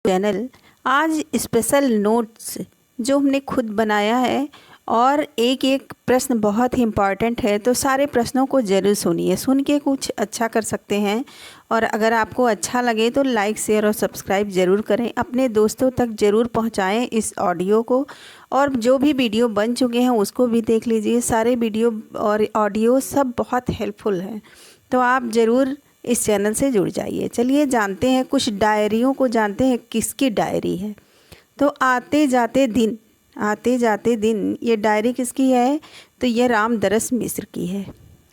Channel आज special notes जो हमने खुद बनाया है और एक एक प्रश्न बहुत ही इम्पॉर्टेंट है, तो सारे प्रश्नों को ज़रूर सुनिए। सुन के कुछ अच्छा कर सकते हैं और अगर आपको अच्छा लगे तो लाइक शेयर और सब्सक्राइब ज़रूर करें। अपने दोस्तों तक ज़रूर पहुंचाएं इस ऑडियो को, और जो भी वीडियो बन चुके हैं उसको भी देख लीजिए। सारे वीडियो और ऑडियो सब बहुत हेल्पफुल हैं, तो आप ज़रूर इस चैनल से जुड़ जाइए। चलिए जानते हैं, कुछ डायरियों को जानते हैं किसकी डायरी है। तो आते जाते दिन ये डायरी किसकी है? तो ये रामदरस मिश्र की है।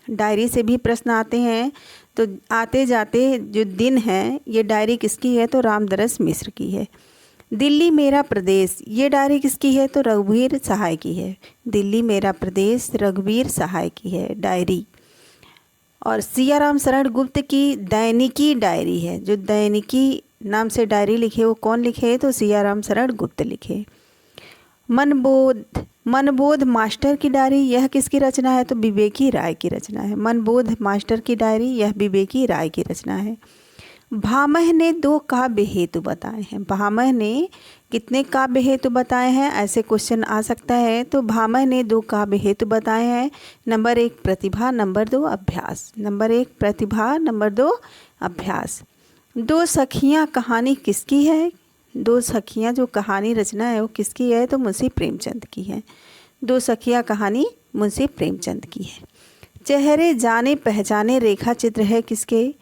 डायरी से भी प्रश्न आते हैं, तो आते जाते जो दिन है ये डायरी किसकी है? तो रामदरस मिश्र की है। दिल्ली मेरा प्रदेश, ये डायरी किसकी है? तो रघुवीर सहाय की है। दिल्ली मेरा प्रदेश रघुवीर सहाय की है डायरी। और सियाराम शरण गुप्त की दैनिकी डायरी है। जो दैनिकी नाम से डायरी लिखे वो कौन लिखे? तो सियाराम शरण गुप्त लिखे। मनबोध मास्टर की डायरी, यह किसकी रचना है? तो विवेकी राय की रचना है। मनबोध मास्टर की डायरी यह विवेकी राय की रचना है। भामह ने 2 काव्य हेतु बताए हैं। भामह ने कितने काव्य हेतु बताए हैं, ऐसे क्वेश्चन आ सकता है। तो भामह ने 2 काव्य हेतु बताए हैं। नंबर 1 प्रतिभा, नंबर 2 अभ्यास। नंबर 1 प्रतिभा, नंबर 2 अभ्यास। 2 सखियाँ कहानी किसकी है? 2 सखियाँ जो कहानी रचना है वो किसकी है? तो मुंशी प्रेमचंद की है। 2 सखियाँ कहानी मुंशी प्रेमचंद की है। चेहरे जाने पहचाने रेखा चित्र है किसके?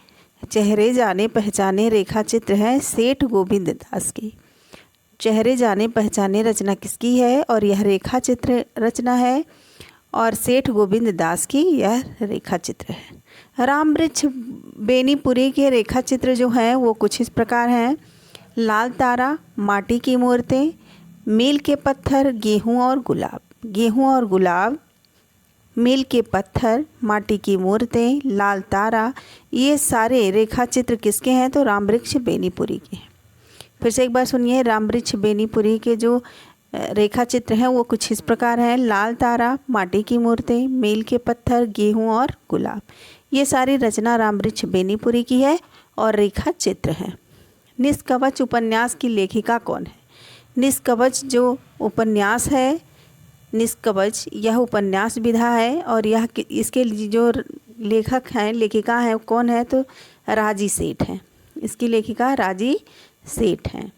चेहरे जाने पहचाने रेखा चित्र है सेठ गोविंद दास की। चेहरे जाने पहचाने रचना किसकी है? और यह रेखा चित्र रचना है और सेठ गोविंद दास की यह रेखा चित्र है। राम वृक्ष बेनीपुरी के रेखा चित्र जो हैं वो कुछ इस प्रकार हैं। लाल तारा, माटी की मूर्तें, मील के पत्थर, गेहूं और गुलाब। गेहूं और गुलाब, मील के पत्थर, माटी की मूर्तें, लाल तारा, ये सारे रेखा चित्र किसके हैं? तो राम वृक्ष बेनीपुरी के हैं। फिर से एक बार सुनिए, राम वृक्ष बेनीपुरी के जो रेखा चित्र हैं वो कुछ इस प्रकार हैं। लाल तारा, माटी की मूर्तें, मील के पत्थर, गेहूं और गुलाब, ये सारी रचना राम वृक्ष बेनीपुरी की है और रेखा चित्र हैं। निष्कवच उपन्यास की लेखिका कौन है? निष्कवच जो उपन्यास है, निष्कवच यह उपन्यास विधा है और यह इसके जो लेखक हैं, लेखिका हैं, कौन है? तो राजी सेठ हैं। इसकी लेखिका राजी सेठ हैं।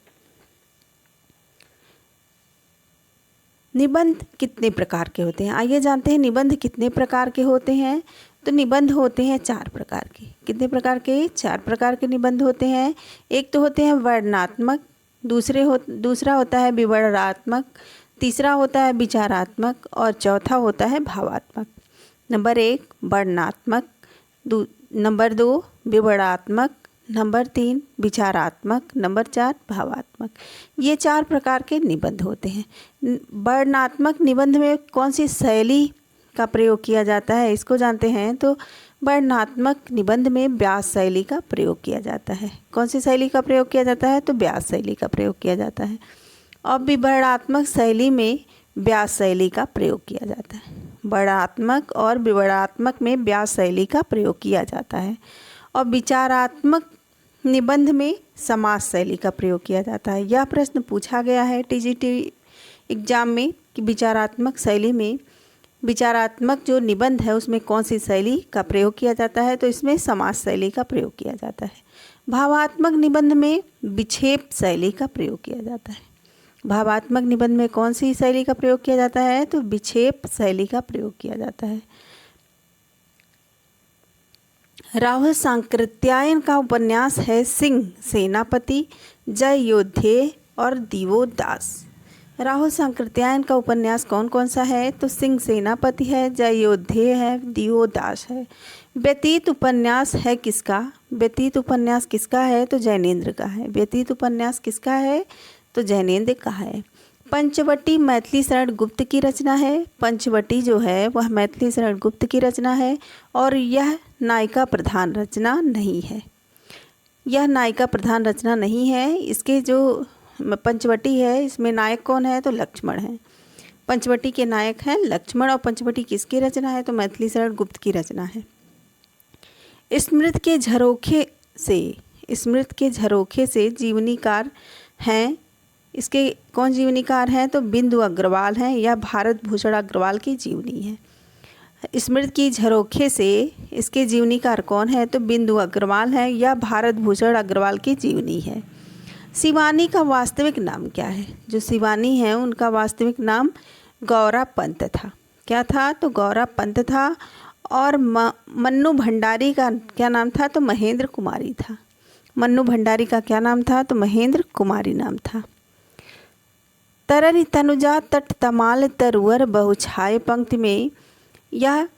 निबंध कितने प्रकार के होते हैं? आइए जानते हैं निबंध कितने प्रकार के होते हैं। तो निबंध होते हैं 4 प्रकार के। कितने प्रकार के? 4 प्रकार के निबंध होते हैं। एक तो होते हैं वर्णनात्मक, दूसरा होता है विवरणात्मक, तीसरा होता है विचारात्मक और चौथा होता है भावात्मक। नंबर 1 वर्णनात्मक, नंबर 2 विवरणात्मक, नंबर 3 विचारात्मक, नंबर 4 भावात्मक। ये 4 प्रकार के निबंध होते हैं। वर्णनात्मक निबंध में कौन सी शैली का प्रयोग किया जाता है, इसको जानते हैं। तो वर्णनात्मक निबंध में व्यास शैली का प्रयोग किया जाता है। कौन सी शैली का प्रयोग किया जाता है? तो व्यास शैली का प्रयोग किया जाता है। और विवरणात्मक शैली में व्यास शैली का प्रयोग किया जाता है। वर्णनात्मक और विवरणात्मक में व्यास शैली का प्रयोग किया जाता है। और विचारात्मक निबंध में समास शैली का प्रयोग किया जाता है। यह प्रश्न पूछा गया है टीजीटी एग्जाम में कि विचारात्मक शैली में, विचारात्मक जो निबंध है उसमें कौन सी शैली का प्रयोग किया जाता है? तो इसमें समास शैली का प्रयोग किया जाता है। भावात्मक निबंध में विक्षेप शैली का प्रयोग किया जाता है। भावात्मक निबंध में कौन सी शैली का प्रयोग किया जाता है? तो विक्षेप शैली का प्रयोग किया जाता है। राहुल सांकृत्यायन का उपन्यास है सिंह सेनापति, जय योद्धेय और दिवोदास। राहुल सांकृत्यायन का उपन्यास कौन कौन सा है? तो सिंह सेनापति है, जय योद्धेय है, दिवोदास है। व्यतीत उपन्यास है किसका? व्यतीत उपन्यास किसका है? तो जैनेन्द्र का है। व्यतीत उपन्यास किसका है? तो जैनेन्द्र का है। पंचवटी मैथिली शरण गुप्त की रचना है। पंचवटी जो है वह मैथिली शरण गुप्त की रचना है और यह नायिका प्रधान रचना नहीं है। यह नायिका प्रधान रचना नहीं है। इसके जो पंचवटी है इसमें नायक कौन है? तो लक्ष्मण है। पंचवटी के नायक हैं लक्ष्मण। और पंचवटी किसकी रचना है? तो मैथिली शरण गुप्त की रचना है। स्मृत के झरोखे से जीवनीकार हैं, इसके कौन जीवनीकार हैं? तो बिंदु अग्रवाल हैं या भारत भूषण अग्रवाल की जीवनी है। स्मृति की झरोखे से इसके जीवनीकार कौन है? तो बिंदु अग्रवाल है या भारत भूषण अग्रवाल की जीवनी है। शिवानी का वास्तविक नाम क्या है? जो शिवानी है उनका वास्तविक नाम गौरा पंत था। क्या था? तो गौरा पंत था। और मन्नू भंडारी का क्या नाम था? तो महेंद्र कुमारी था। मन्नू भंडारी का क्या नाम था? तो महेंद्र कुमारी नाम था। तरन तनुजा तट तमाल तरुअर बहुछाए पंक्ति में यह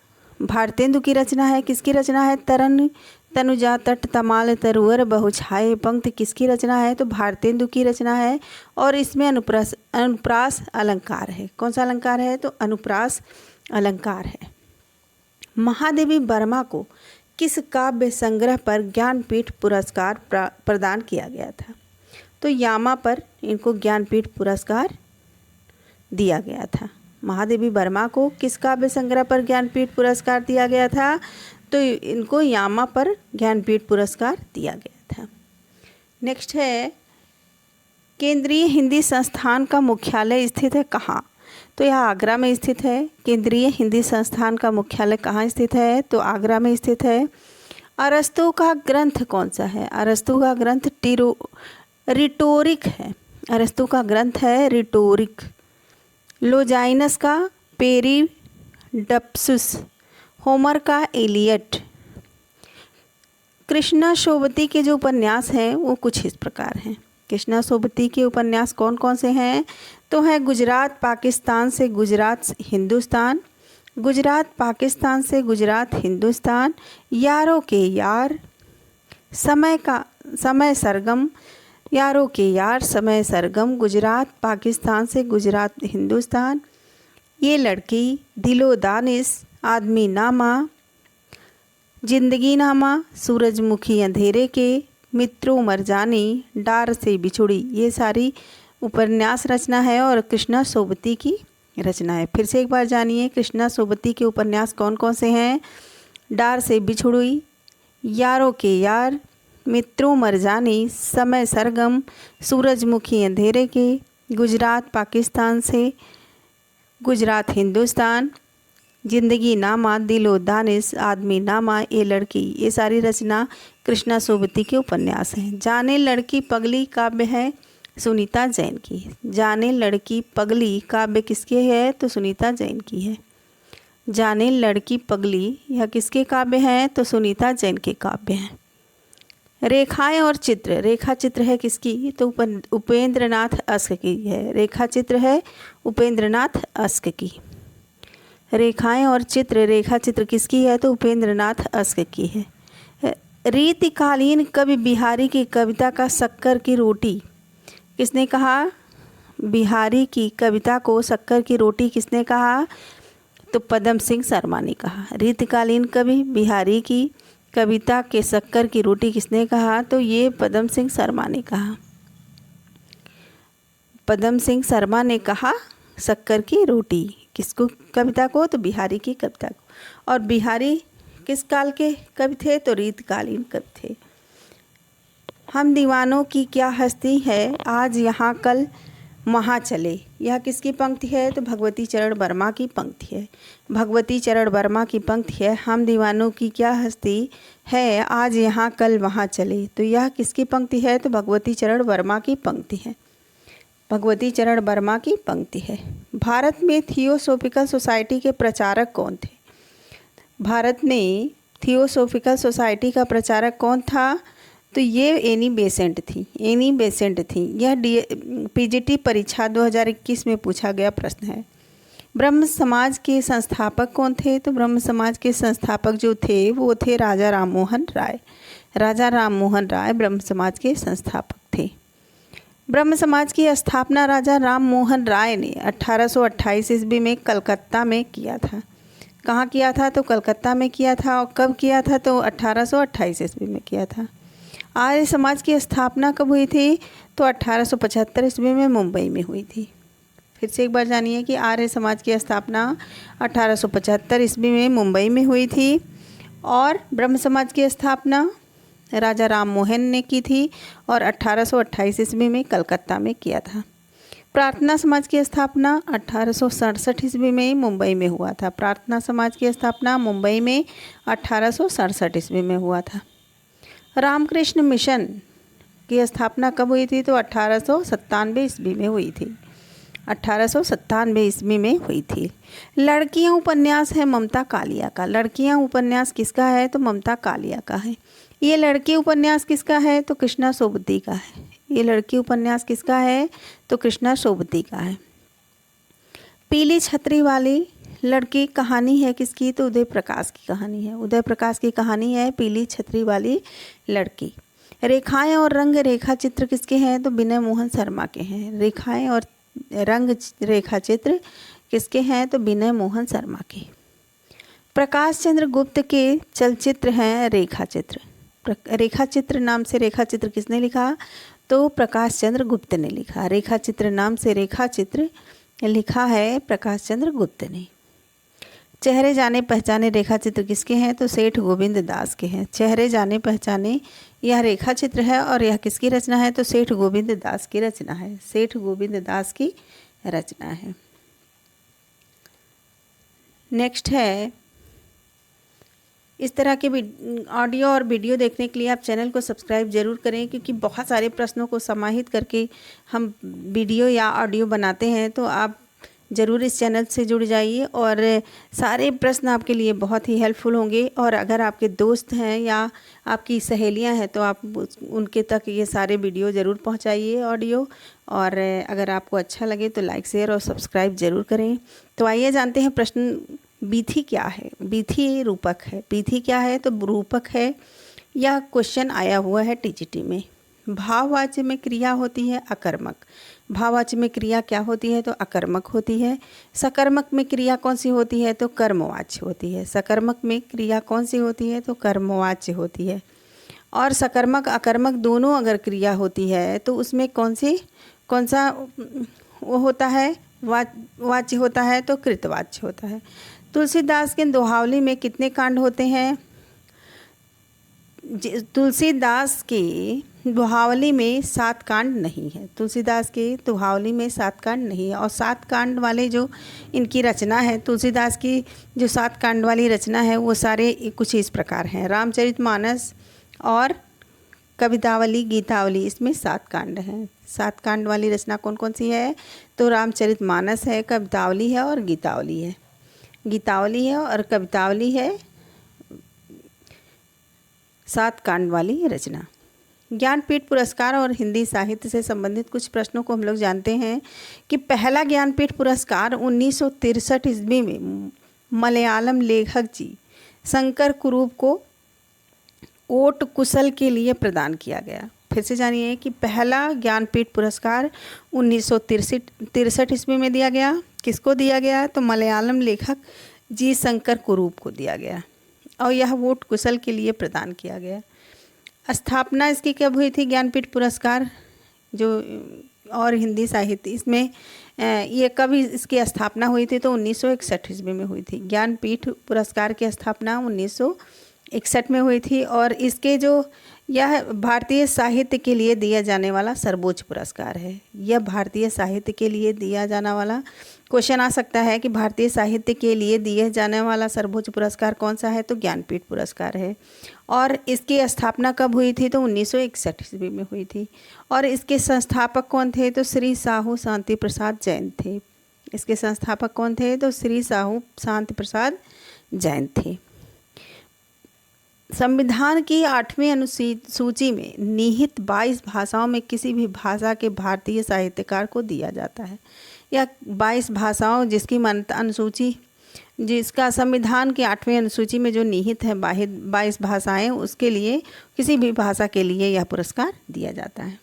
भारतेंदु की रचना है। किसकी रचना है? तरन तनुजा तट तमाल तरुअर बहुछाए पंक्ति किसकी रचना है? तो भारतेंदु की रचना है। और इसमें अनुप्रास अलंकार है। कौन सा अलंकार है? तो अनुप्रास अलंकार है। महादेवी वर्मा को किस काव्य संग्रह पर ज्ञानपीठ पुरस्कार प्रदान किया गया था? तो यामा पर इनको ज्ञानपीठ पुरस्कार दिया गया था। महादेवी वर्मा को किस काव्य संग्रह पर ज्ञानपीठ पुरस्कार दिया गया था? तो इनको यामा पर ज्ञानपीठ पुरस्कार दिया गया था। नेक्स्ट है, केंद्रीय हिंदी संस्थान का मुख्यालय स्थित है कहाँ? तो यह आगरा में स्थित है। केंद्रीय हिंदी संस्थान का मुख्यालय कहाँ स्थित है? तो आगरा में स्थित है। अरस्तु का ग्रंथ कौन सा है? अरस्तु का ग्रंथ रिटोरिक है। अरस्तु का ग्रंथ है रिटोरिक। लोजाइनस का पेरिडप्सुस, होमर का इलियड। कृष्णा सोबती के जो उपन्यास हैं वो कुछ इस प्रकार हैं। कृष्णा सोबती के उपन्यास कौन कौन से हैं? तो है गुजरात पाकिस्तान से गुजरात हिंदुस्तान, गुजरात पाकिस्तान से गुजरात हिंदुस्तान, यारों के यार, समय सरगम, यारों के यार, समय सरगम, गुजरात पाकिस्तान से गुजरात हिंदुस्तान, ये लड़की, दिलो दानिश, आदमी नामा, जिंदगी नामा, सूरजमुखी अंधेरे के, मित्रों मरजानी, डार से बिछुड़ी, ये सारी उपन्यास रचना है और कृष्णा सोबती की रचना है। फिर से एक बार जानिए कृष्णा सोबती के उपन्यास कौन कौन से हैं? डार से बिछुड़ी, यारों के यार, मित्रों मरजानी, समय सरगम, सूरजमुखी अंधेरे के, गुजरात पाकिस्तान से गुजरात हिंदुस्तान, जिंदगी नामा, दिलो दानिश, आदमी नामा, ये लड़की, ये सारी रचना कृष्णा सोबती के उपन्यास हैं। जाने लड़की पगली काव्य है सुनीता जैन की। जाने लड़की पगली काव्य किसके है? तो सुनीता जैन की है। जाने लड़की पगली यह किसके काव्य हैं? तो सुनीता जैन के काव्य हैं। रेखाएं और चित्र, रेखा चित्र है किसकी? तो उपेंद्रनाथ अस्क की है। रेखा चित्र है उपेंद्रनाथ अस्क की। रेखाएं और चित्र, रेखा चित्र किसकी है? तो उपेंद्रनाथ अस्क की है। रीतिकालीन कवि बिहारी की कविता का शक्कर की रोटी किसने कहा? बिहारी की कविता को शक्कर की रोटी किसने कहा? तो पदम सिंह शर्मा ने कहा। रीतिकालीन कवि बिहारी की कविता के शक्कर की रोटी किसने कहा? तो ये पदम सिंह शर्मा ने कहा। पदम सिंह शर्मा ने कहा शक्कर की रोटी किसको? कविता को, तो बिहारी की कविता को। और बिहारी किस काल के कवि थे? तो रीतकालीन कवि थे। हम दीवानों की क्या हस्ती है, आज यहाँ कल वहाँ चले, यह किसकी पंक्ति है? तो भगवती चरण वर्मा की पंक्ति है। भगवती चरण वर्मा की पंक्ति है। हम दीवानों की क्या हस्ती है, आज यहाँ कल वहाँ चले, तो यह किसकी पंक्ति है? तो भगवती चरण वर्मा की पंक्ति है। भगवती चरण वर्मा की पंक्ति है। भारत में थियोसॉफिकल सोसाइटी के प्रचारक कौन थे? भारत में थियोसॉफिकल सोसाइटी का प्रचारक कौन था? तो ये एनी बेसेंट थी। एनी बेसेंट थी। यह पीजीटी परीक्षा 2021 में पूछा गया प्रश्न है। ब्रह्म समाज के संस्थापक कौन थे? तो ब्रह्म समाज के संस्थापक जो थे वो थे राजा राम मोहन राय। राजा राम मोहन राय ब्रह्म समाज के संस्थापक थे। ब्रह्म समाज की स्थापना राजा राम मोहन राय ने 1828 ईस्वी में कलकत्ता में किया था। कहाँ किया था? तो कलकत्ता में किया था। और कब किया था? तो 1828 ईस्वी में किया था। आर्य समाज की स्थापना कब हुई थी? तो 1875 ईस्वी में मुंबई में हुई थी। फिर से एक बार जानिए कि आर्य समाज की स्थापना 1875 ईस्वी में मुंबई में हुई थी और ब्रह्म समाज की स्थापना राजा राम मोहन ने की थी और 1828 ईस्वी में कलकत्ता में किया था। प्रार्थना समाज की स्थापना 1867 ईस्वी में मुंबई में हुआ था। प्रार्थना समाज की स्थापना मुंबई में 1867 ईस्वी में हुआ था। रामकृष्ण मिशन की स्थापना कब हुई थी? तो 1897 ईस्वी में हुई थी। 1897 ईस्वी में हुई थी। लड़कियां उपन्यास है ममता कालिया का। लड़कियां उपन्यास किसका है? तो ममता कालिया का है। ये लड़की उपन्यास किसका है? तो कृष्णा सोबती का है। ये लड़की उपन्यास किसका है? तो कृष्णा सोबती का है। पीली छतरी वाली लड़की कहानी है किसकी? तो उदय प्रकाश की कहानी है। उदय प्रकाश की कहानी है पीली छतरी वाली लड़की। रेखाएं और रंग रेखा चित्र किसके हैं? तो विनय मोहन शर्मा के हैं। रेखाएं और रंग रेखा चित्र किसके हैं? तो विनय मोहन शर्मा के। प्रकाश चंद्र गुप्त के चलचित्र हैं रेखा चित्र। रेखा चित्र नाम से रेखा चित्र किसने लिखा? तो प्रकाश चंद्र गुप्त ने लिखा। रेखा चित्र नाम से रेखा चित्र लिखा है प्रकाश चंद्र गुप्त ने। चेहरे जाने पहचाने रेखा चित्र किसके हैं? तो सेठ गोविंद दास के हैं। चेहरे जाने पहचाने यह रेखा चित्र है और यह किसकी रचना है? तो सेठ गोविंद दास की रचना है। सेठ गोविंद दास की रचना है। नेक्स्ट है, इस तरह के ऑडियो और वीडियो देखने के लिए आप चैनल को सब्सक्राइब ज़रूर करें, क्योंकि बहुत सारे प्रश्नों को समाहित करके हम वीडियो या ऑडियो बनाते हैं। तो आप ज़रूर इस चैनल से जुड़ जाइए और सारे प्रश्न आपके लिए बहुत ही हेल्पफुल होंगे। और अगर आपके दोस्त हैं या आपकी सहेलियां हैं तो आप उनके तक ये सारे वीडियो ज़रूर पहुंचाइए ऑडियो। और अगर आपको अच्छा लगे तो लाइक शेयर और सब्सक्राइब ज़रूर करें। तो आइए जानते हैं प्रश्न, बीथी क्या है? बीथी रूपक है। बीथी क्या है? तो रूपक है। यह क्वेश्चन आया हुआ है टीजीटी में। भाववाच्य में क्रिया होती है अकर्मक। भाववाच्य में क्रिया क्या होती है? तो अकर्मक होती है। सकर्मक में क्रिया कौन सी होती है? तो कर्मवाच्य होती है। सकर्मक में क्रिया कौन सी होती है? तो कर्मवाच्य होती है। और सकर्मक अकर्मक दोनों अगर क्रिया होती है तो उसमें कौन सा वो होता है? वाच्य होता है, तो कृतवाच्य होता है। तुलसीदास के दोहावली में कितने कांड होते हैं? तुलसीदास की दोहावली में 7 कांड नहीं है। तुलसीदास के दोहावली में 7 कांड नहीं है। और 7 कांड वाले जो इनकी रचना है, तुलसीदास की जो 7 कांड वाली रचना है वो सारे कुछ इस प्रकार हैं। रामचरितमानस और कवितावली, गीतावली, इसमें 7 कांड हैं। 7 कांड वाली रचना कौन कौन सी है? तो रामचरितमानस है, कवितावली है और गीतावली है। गीतावली है और कवितावली है, 7 कांड वाली रचना। ज्ञानपीठ पुरस्कार और हिंदी साहित्य से संबंधित कुछ प्रश्नों को हम लोग जानते हैं कि पहला ज्ञानपीठ पुरस्कार 1963 ईस्वी में मलयालम लेखक जी शंकर कुरूप को ओट कुशल के लिए प्रदान किया गया। फिर से जानिए कि पहला ज्ञानपीठ पुरस्कार 1963 ईस्वी में दिया गया। किसको दिया गया? तो मलयालम लेखक जी शंकर कुरूप को दिया गया और यह ओट कुशल के लिए प्रदान किया गया। स्थापना इसकी कब हुई थी? ज्ञानपीठ पुरस्कार जो और हिंदी साहित्य, इसमें ये कब इसकी स्थापना हुई थी? तो 1961 ईस्वी में हुई थी। ज्ञानपीठ पुरस्कार की स्थापना 1961 में हुई थी। और इसके जो यह भारतीय साहित्य के लिए दिया जाने वाला सर्वोच्च पुरस्कार है। यह भारतीय साहित्य के लिए दिया जाने वाला, क्वेश्चन आ सकता है कि भारतीय साहित्य के लिए दिए जाने वाला सर्वोच्च पुरस्कार कौन सा है? तो ज्ञानपीठ पुरस्कार है। और इसकी स्थापना कब हुई थी? तो 1961 ईस्वी में हुई थी। और इसके संस्थापक कौन थे? तो श्री साहू शांति प्रसाद जैन थे। इसके संस्थापक कौन थे? तो श्री साहू शांति प्रसाद जैन थे। संविधान की 8वीं अनुसूची में निहित 22 भाषाओं में किसी भी भाषा के भारतीय साहित्यकार को दिया जाता है। या 22 भाषाओं जिसकी मान्यता अनुसूची, जिसका संविधान की 8वीं अनुसूची में जो निहित है 22 भाषाएं, उसके लिए किसी भी भाषा के लिए यह पुरस्कार दिया जाता है।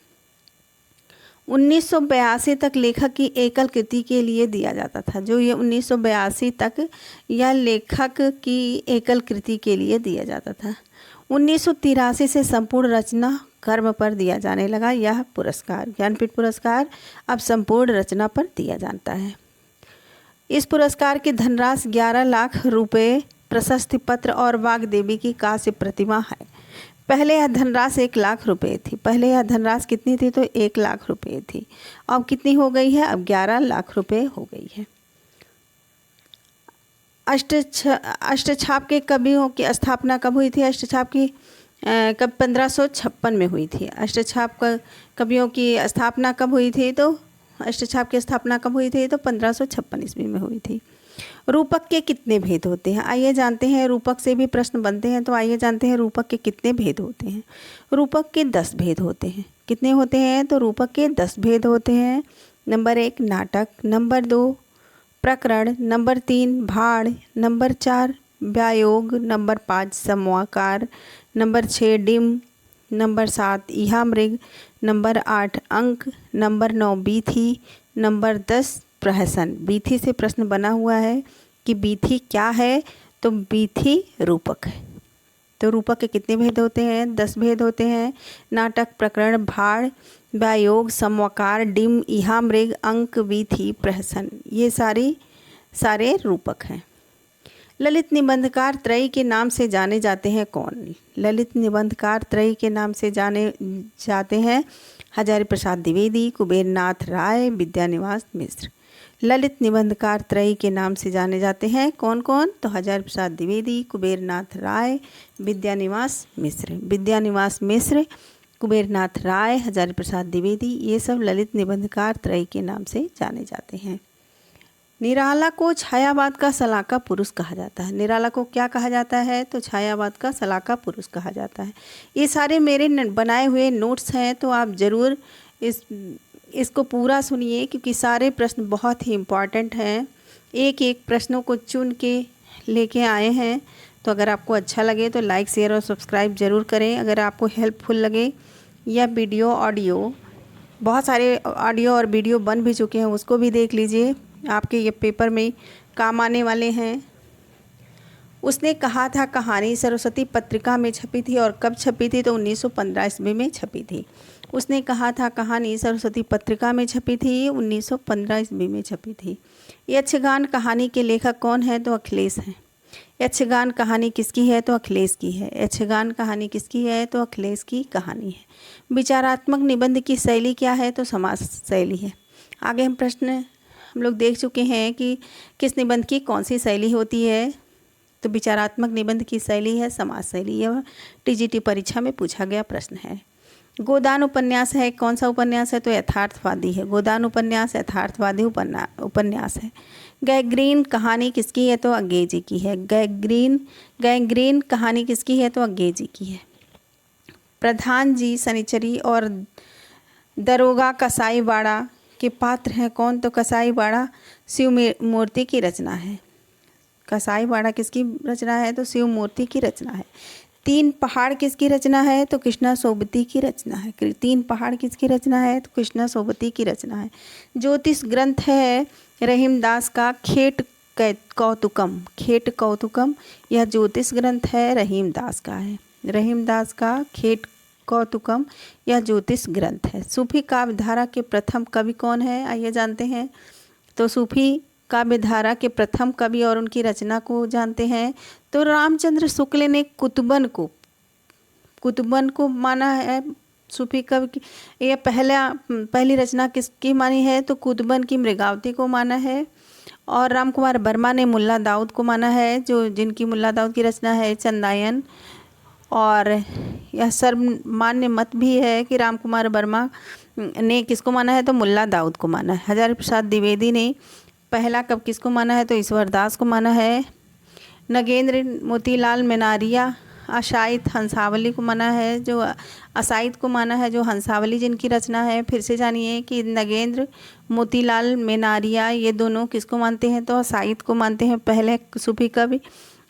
1982 तक लेखक की एकल कृति के लिए दिया जाता था। जो ये 1982 तक यह लेखक की एकल कृति के लिए दिया जाता था। 1983 से संपूर्ण रचना कर्म पर दिया जाने लगा यह पुरस्कार। ज्ञानपीठ पुरस्कार अब संपूर्ण रचना पर दिया जाता है। इस पुरस्कार की धनराशि 11 लाख रुपए, प्रशस्ति पत्र और वाग्देवी की कांस्य प्रतिमा है। पहले यह धनराशि 1,00,000 रुपये थी। पहले यह धनराशि कितनी थी? तो 1,00,000 रुपये थी। अब कितनी हो गई है? अब 11,00,000 रुपये हो गई है। अष्टछाप के कवियों की स्थापना कब हुई थी? अष्टछाप की कब 1556 में हुई थी। अष्टछाप कवियों की स्थापना कब हुई थी? तो अष्टछाप की स्थापना कब हुई थी? तो 1556 ईस्वी में हुई थी। रूपक के कितने भेद होते हैं? आइए जानते हैं। रूपक से भी प्रश्न बनते हैं, तो आइए जानते हैं रूपक के कितने भेद होते हैं। रूपक के 10 भेद होते हैं। कितने होते हैं? तो रूपक के 10 भेद होते हैं। नंबर 1 नाटक, नंबर 2 प्रकरण, नंबर 3 भाड़, नंबर 4 व्यायोग, नंबर 5 समवाकार, नंबर 6 डिम, नंबर 7 इहामृग, नंबर 8 अंक, नंबर 9 बीथी, नंबर 10 प्रहसन। बीथी से प्रश्न बना हुआ है कि बीथी क्या है? तो बीथी रूपक है। तो रूपक के कितने भेद होते हैं? 10 भेद होते हैं। नाटक, प्रकरण, भाड़, व्यायोग, समवाकार, डिम, इहामृग, अंक, बीथी, प्रहसन, ये सारे रूपक हैं। ललित निबंधकार त्रयी के नाम से जाने जाते हैं कौन? ललित निबंधकार त्रयी के नाम से जाने जाते हैं हजारी प्रसाद द्विवेदी, कुबेरनाथ राय, विद्यानिवास मिश्र। ललित निबंधकार त्रयी के नाम से जाने जाते हैं कौन कौन? तो हजारी प्रसाद द्विवेदी, कुबेरनाथ राय, विद्यानिवास मिश्र। विद्यानिवास मिश्र, कुबेरनाथ राय, हजारी प्रसाद द्विवेदी, ये सब ललित निबंधकार त्रयी के नाम से जाने जाते हैं। निराला को छायावाद का सलाका पुरुष कहा जाता है। निराला को क्या कहा जाता है? तो छायावाद का सलाका पुरुष कहा जाता है। ये सारे मेरे बनाए हुए नोट्स हैं, तो आप ज़रूर इसको पूरा सुनिए, क्योंकि सारे प्रश्न बहुत ही इम्पॉर्टेंट हैं। एक एक प्रश्नों को चुन के लेके आए हैं। तो अगर आपको अच्छा लगे तो लाइक, शेयर और सब्सक्राइब ज़रूर करें। अगर आपको हेल्पफुल लगे या वीडियो ऑडियो, बहुत सारे ऑडियो और वीडियो बन भी चुके हैं, उसको भी देख लीजिए, आपके ये पेपर में काम आने वाले हैं। उसने कहा था कहानी सरस्वती पत्रिका में छपी थी, और कब छपी थी? तो 1915 ईस्वी में छपी थी। उसने कहा था कहानी सरस्वती पत्रिका में छपी थी, 1915 ईस्वी में छपी थी। यक्षगान कहानी के लेखक कौन है? तो अखिलेश हैं। यक्षगान कहानी किसकी है? तो अखिलेश की है। यक्षगान कहानी किसकी है? तो अखिलेश की कहानी है। विचारात्मक निबंध की शैली क्या है? तो समास शैली है। आगे हम प्रश्न हम लोग देख चुके हैं कि किस निबंध की कौन सी शैली होती है। तो विचारात्मक निबंध की शैली है समास शैली। यह टीजीटी परीक्षा में पूछा गया प्रश्न है। गोदान उपन्यास है, कौन सा उपन्यास है? तो यथार्थवादी है। गोदान उपन्यास यथार्थवादी उपन्यास है। गैंग्रीन कहानी किसकी है? तो अंग्रेजी की है। गैंग्रीन कहानी किसकी है? तो अंग्रेजी की है। प्रधान जी शनिचरी और दरोगा कसाईवाड़ा के पात्र हैं कौन? तो कसाईवाड़ा शिव मूर्ति की रचना है। कसाईवाड़ा किसकी रचना है? तो शिव मूर्ति की रचना है। 3 पहाड़ किसकी रचना है? तो कृष्णा सोबती की रचना है। 3 पहाड़ किसकी रचना है? तो कृष्णा सोबती की रचना है। ज्योतिष ग्रंथ है रहीमदास का खेट कौतुकम। खेट कौतुकम यह ज्योतिष ग्रंथ है, रहीमदास का है। रहीमदास का खेट कौतुकम यह ज्योतिष ग्रंथ है। सूफी काव्य धारा के प्रथम कवि कौन है? आइए जानते हैं। तो सूफी काव्य धारा के प्रथम कवि और उनकी रचना को जानते हैं। तो रामचंद्र शुक्ल ने कुतुबन को माना है सूफी कवि की। यह पहली रचना किसकी मानी है? तो कुतुबन की मृगावती को माना है। और राम कुमार वर्मा ने मुल्ला दाऊद को माना है, जिनकी मुल्ला दाऊद की रचना है चंदायन। और यह सर्वमान्य मत भी है कि राम कुमार वर्मा ने किसको माना है? तो मुल्ला दाऊद को माना है। हजारी प्रसाद द्विवेदी ने पहला कब किसको माना है? तो ईश्वरदास को माना है। नगेंद्र मोतीलाल मेनारिया अशाइत हंसावली को माना है, जो असाइत को माना है, जो हंसावली जिनकी रचना है। फिर से जानिए कि नगेंद्र मोतीलाल मेनारिया ये दोनों किसको मानते हैं? तो असाइत को मानते हैं, पहले सूफी कवि।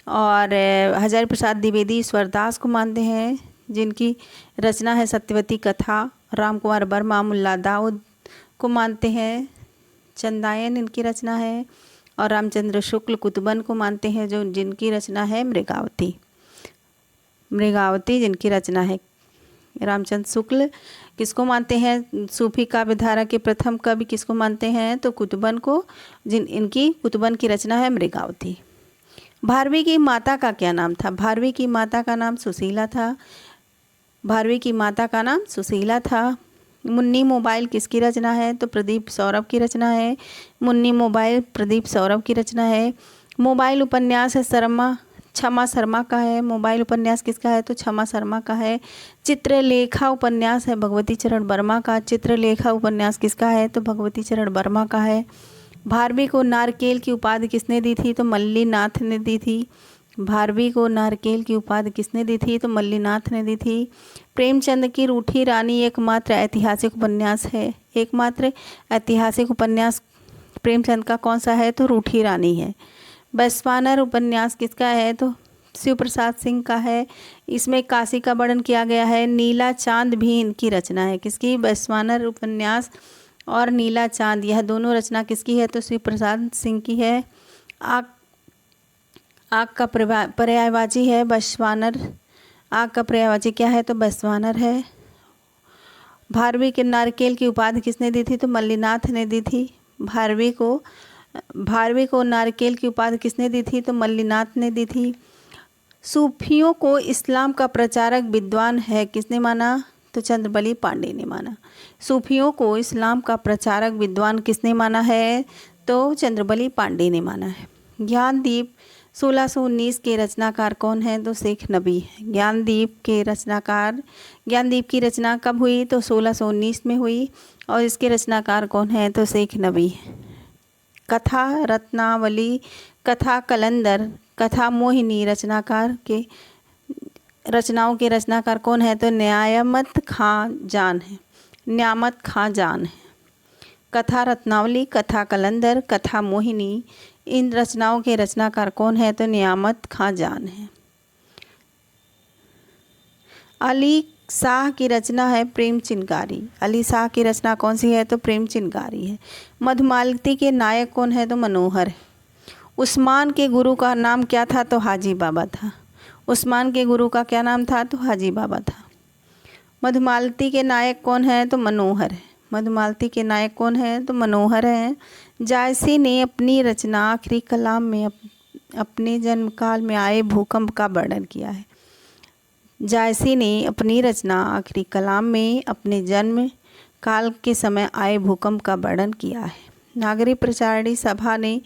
और हजारी प्रसाद द्विवेदी ईश्वरदास को मानते हैं, जिनकी रचना है सत्यवती कथा। राम कुमार वर्मा मुल्ला दाऊद को मानते हैं, चंदायन इनकी रचना है। और रामचंद्र शुक्ल कुतुबन को मानते हैं, जिनकी रचना है मृगावती जिनकी रचना है। रामचंद्र शुक्ल किसको मानते हैं? सूफी काव्य धारा के प्रथम कवि किसको मानते हैं? तो कुतुबन को, इनकी कुतुबन की रचना है मृगावती। भारवी की माता का क्या नाम था? भारवी की माता का नाम सुशीला था। भारवी की माता का नाम सुशीला था। मुन्नी मोबाइल किसकी रचना है? तो प्रदीप सौरभ की रचना है। मुन्नी मोबाइल प्रदीप सौरभ की रचना है। मोबाइल उपन्यास है क्षमा शर्मा का है। मोबाइल उपन्यास किसका है? तो क्षमा शर्मा का है। चित्रलेखा उपन्यास है भगवती चरण वर्मा का। चित्रलेखा उपन्यास किसका है? तो भगवती चरण वर्मा का है। भारवी को नारकेल की उपाधि किसने दी थी? तो मल्लीनाथ ने दी थी। भारवी को नारकेल की उपाधि किसने दी थी? तो मल्लीनाथ ने दी थी। प्रेमचंद की रूठी रानी एकमात्र ऐतिहासिक उपन्यास है। एकमात्र ऐतिहासिक उपन्यास प्रेमचंद का कौन सा है? तो रूठी रानी है। वैश्वानर उपन्यास किसका है? तो शिव प्रसाद सिंह का है। इसमें काशी का वर्णन किया गया है। नीला चांद भी इनकी रचना है। किसकी? वैश्वानर उपन्यास और नीला चांद, यह दोनों रचना किसकी है? तो शिव प्रसाद सिंह की है। आग का पर्यायवाची है वैश्वानर। आग का पर्यायवाची क्या है? तो वैश्वानर है। भारवी के नारकेल की उपाधि किसने दी थी? तो मल्लीनाथ ने दी थी। भारवी को नारकेल की उपाधि किसने दी थी? तो मल्लीनाथ ने दी थी। सूफियों को इस्लाम का प्रचारक विद्वान है किसने माना? तो चंद्रबली पांडे ने माना। सूफियों को इस्लाम का प्रचारक विद्वान किसने माना है? तो चंद्रबली पांडे ने माना है। ज्ञानदीप 1619 के रचनाकार कौन है? तो शेख नबी है। ज्ञानदीप की रचना कब हुई? तो 1619 में हुई। और इसके रचनाकार कौन है? तो शेख नबी है। कथा रत्नावली, कथा कलंदर, कथा मोहिनी रचनाओं के रचनाकार कौन है? तो न्यामत खां जान है। न्यामत खां जान है। कथा रत्नावली, कथा कलंदर, कथा मोहिनी, इन रचनाओं के रचनाकार कौन है? तो न्यामत खां जान है। अली शाह की रचना है प्रेम चिनगारी। अली शाह की रचना कौन सी है? तो प्रेम चिनगारी है। मधुमालती के नायक कौन है? तो मनोहर है। उस्मान के गुरु का नाम क्या था? तो हाजी बाबा था। उस्मान के गुरु का क्या नाम था? तो हाजी बाबा था। मधुमालती के नायक कौन है? तो मनोहर है। मधुमालती के नायक कौन है? तो मनोहर हैं। जायसी ने अपनी रचना आखिरी कलाम में अपने जन्मकाल में आए भूकंप का वर्णन किया है। जायसी ने अपनी रचना आखिरी कलाम में अपने जन्म काल के समय आए भूकंप का वर्णन किया है। नागरिक प्रचारिणी सभा ने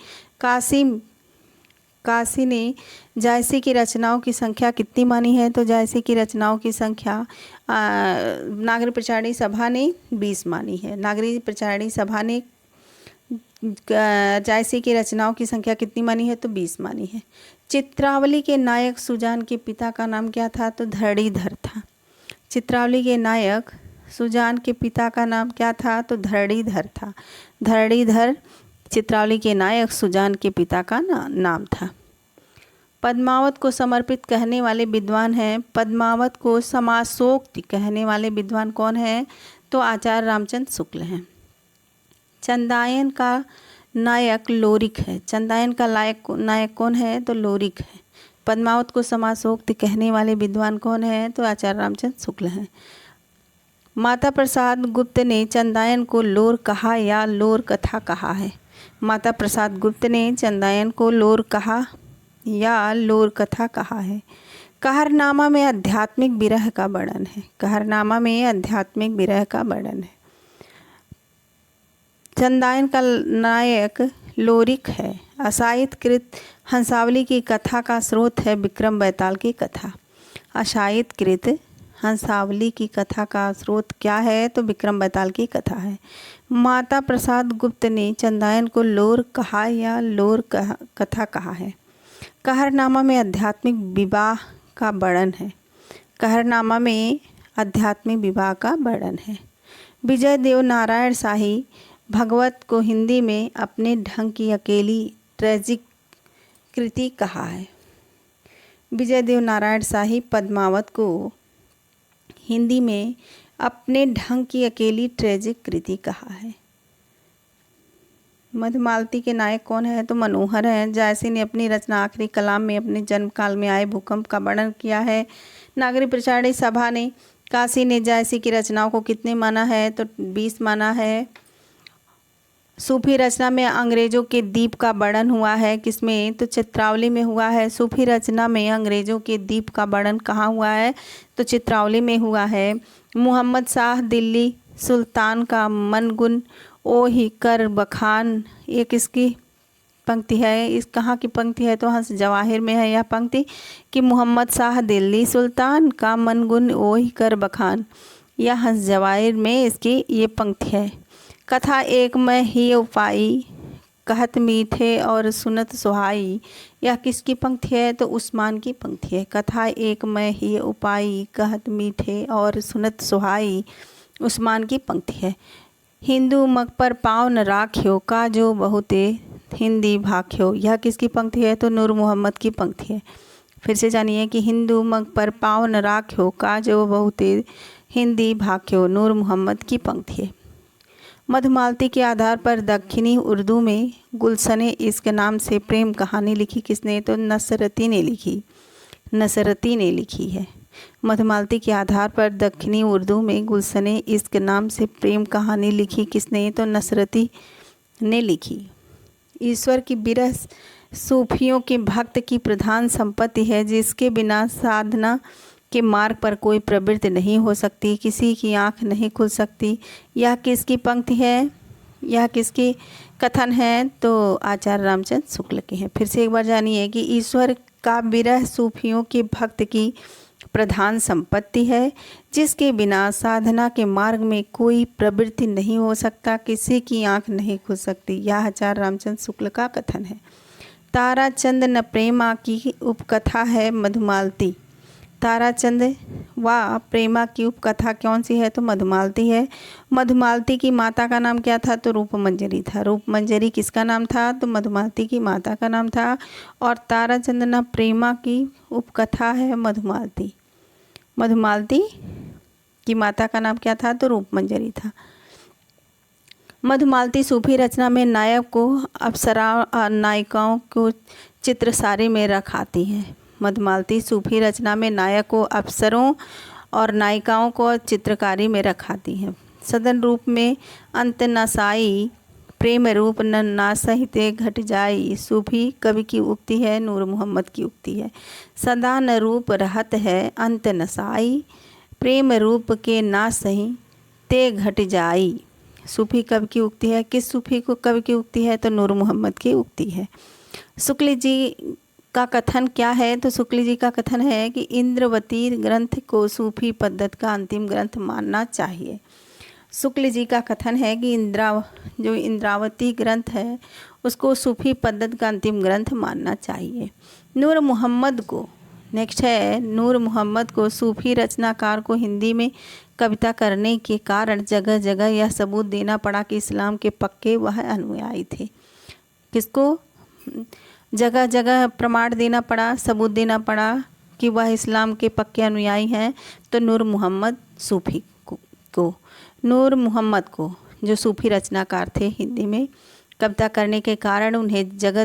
काशी ने जायसी की रचनाओं की संख्या कितनी मानी है? तो जायसी की रचनाओं की संख्या नागरिक प्रचारिणी सभा ने 20 मानी है। नागरिक प्रचारिणी सभा ने जायसी की रचनाओं की संख्या कितनी मानी है? तो 20 मानी है। चित्रावली के नायक सुजान के पिता का नाम क्या था? तो धरणीधर था। चित्रावली के नायक सुजान के पिता का नाम क्या था? तो धरणीधर था। धरणीधर चित्रावली के नायक सुजान के पिता का नाम था। पद्मावत को समर्पित कहने वाले विद्वान हैं। पद्मावत को समासोक्त कहने वाले विद्वान कौन हैं? तो आचार्य रामचंद्र शुक्ल हैं। चंदायन का नायक लोरिक है। चंदायन का नायक कौन है? तो लोरिक है। पद्मावत को समासोक्त कहने वाले विद्वान कौन है? तो आचार्य रामचंद्र शुक्ल हैं। माता प्रसाद गुप्त ने चंदायन को लोर कहा या लोर कथा कहा है? माता प्रसाद गुप्त ने चंदायन को लोर कहा या लोर कथा कहा है। कहरनामा में आध्यात्मिक विरह का वर्णन है। कहरनामा में आध्यात्मिक विरह का वर्णन है। चंदायन का नायक लोरिक है। अशायितकृत हंसावली की कथा का स्रोत है विक्रम बैताल की कथा। अशायितकृत हंसावली की कथा का स्रोत क्या है? तो विक्रम बैताल की कथा है। माता प्रसाद गुप्त ने चंदायन को लोर कहा या लोर कथा कहा है। कहरनामा में आध्यात्मिक विवाह का वर्णन है। कहरनामा में आध्यात्मिक विवाह का वर्णन है। विजय देव नारायण शाही भगवत को हिंदी में अपने ढंग की अकेली ट्रेजिक कृति कहा है। विजय देव नारायण शाही पद्मावत को हिंदी में अपने ढंग की अकेली ट्रेजिक कृति कहा है। मधुमालती के नायक कौन है? तो मनोहर हैं। जायसी ने अपनी रचना आखिरी कलाम में अपने जन्म काल में आए भूकंप का वर्णन किया है। नागरिक प्रचारिणी सभा ने काशी ने जायसी की रचनाओं को कितने माना है? तो 20 माना है। सूफी रचना में अंग्रेजों के दीप का वर्णन हुआ है किसमें, तो चित्रावली में हुआ है। सूफी रचना में अंग्रेजों के दीप का वर्णन कहाँ हुआ है, तो चित्रावली में हुआ है। मोहम्मद शाह दिल्ली सुल्तान का मनगुन ओ ही कर बखान, ये किसकी पंक्ति है, इस कहाँ की पंक्ति है, तो हंस जवाहिर में है यह पंक्ति कि मोहम्मद शाह दिल्ली सुल्तान का मनगुन ओ ही कर बखान, यह हंस जवाहिर में इसकी ये पंक्ति है। कथा एक में ही उपाई कहत मीठे और सुनत सुहाई, यह किसकी पंक्ति है, तो उस्मान की पंक्ति है। कथा एक में ही उपाई कहत मीठे और सुनत सुहाई, उस्मान की पंक्ति है। हिंदू मग पर पाँव न राख्यो का जो बहुते हिंदी भाख्यो, यह किसकी पंक्ति है, तो नूर मोहम्मद की पंक्ति है। फिर से जानिए कि हिंदू मग पर पाँव न राख्यो का जो बहुते हिंदी भाख्यो, नूर मोहम्मद की पंक्ति है। मधुमालती के आधार पर दक्षिणी उर्दू में गुलशने इश्क नाम से प्रेम कहानी लिखी किसने, तो नसरती ने लिखी, नसरती ने लिखी है। मधुमालती के आधार पर दक्षिणी उर्दू में गुलशने इश्क नाम से प्रेम कहानी लिखी किसने, तो नसरती ने लिखी। ईश्वर की विरह सूफियों के भक्त की प्रधान संपत्ति है, जिसके बिना साधना के मार्ग पर कोई प्रवृत्ति नहीं हो सकती, किसी की आंख नहीं खुल सकती। यह किसकी पंक्ति है, यह किसकी कथन है, तो आचार्य रामचंद्र शुक्ल की है। फिर से एक बार जानिए कि ईश्वर का विरह सूफियों के भक्त की प्रधान संपत्ति है, जिसके बिना साधना के मार्ग में कोई प्रवृत्ति नहीं हो सकता, किसी की आंख नहीं खुल सकती, यह आचार्य रामचंद्र शुक्ल का कथन है। ताराचंद न प्रेमा की उपकथा है मधुमालती, ताराचंद व प्रेमा की उपकथा कौन सी है, तो मधुमालती है। मधुमालती की माता का नाम क्या था, तो रूपमंजरी था। रूपमंजरी किसका नाम था, तो मधुमालती की माता का नाम था। और ताराचंद न प्रेमा की उपकथा है मधुमालती, मधुमालती की माता का नाम क्या था, तो रूपमंजरी था। मधुमालती सूफी रचना में नायक को अप्सरा नायिकाओं को चित्रसारी में रखाती हैं। मधुमालती सूफी रचना में नायक को अप्सरों और नायिकाओं को चित्रकारी में रखाती हैं। सदन रूप में अंत नसाई प्रेम रूप न नासहिते घट जाई, सूफी कवि की उक्ति है, नूर मोहम्मद की उक्ति है। सदा न रूप रहत है अंत नसाई, प्रेम रूप के ना सही ते घट जाई, सूफी कवि की उक्ति है। किस सूफी को कवि की उक्ति है, तो नूर मोहम्मद की उक्ति है। शुक्ल जी का कथन क्या है, तो शुक्ल जी का कथन है कि इंद्रवती ग्रंथ को सूफी पद्धत का अंतिम ग्रंथ मानना चाहिए। शुक्ल जी का कथन है कि जो इंद्रावती ग्रंथ है उसको सूफी पद्धत का अंतिम ग्रंथ मानना चाहिए। नूर मोहम्मद को नेक्स्ट है, नूर मोहम्मद को सूफी रचनाकार को हिंदी में कविता करने के कारण जगह जगह यह सबूत देना पड़ा कि इस्लाम के पक्के वह अनुयायी थे। किसको जगह जगह प्रमाण देना पड़ा, सबूत देना पड़ा कि वह इस्लाम के पक्के अनुयायी हैं, तो नूर मोहम्मद सूफी को नूर मोहम्मद को जो सूफी रचनाकार थे हिंदी में कविता करने के कारण उन्हें जगह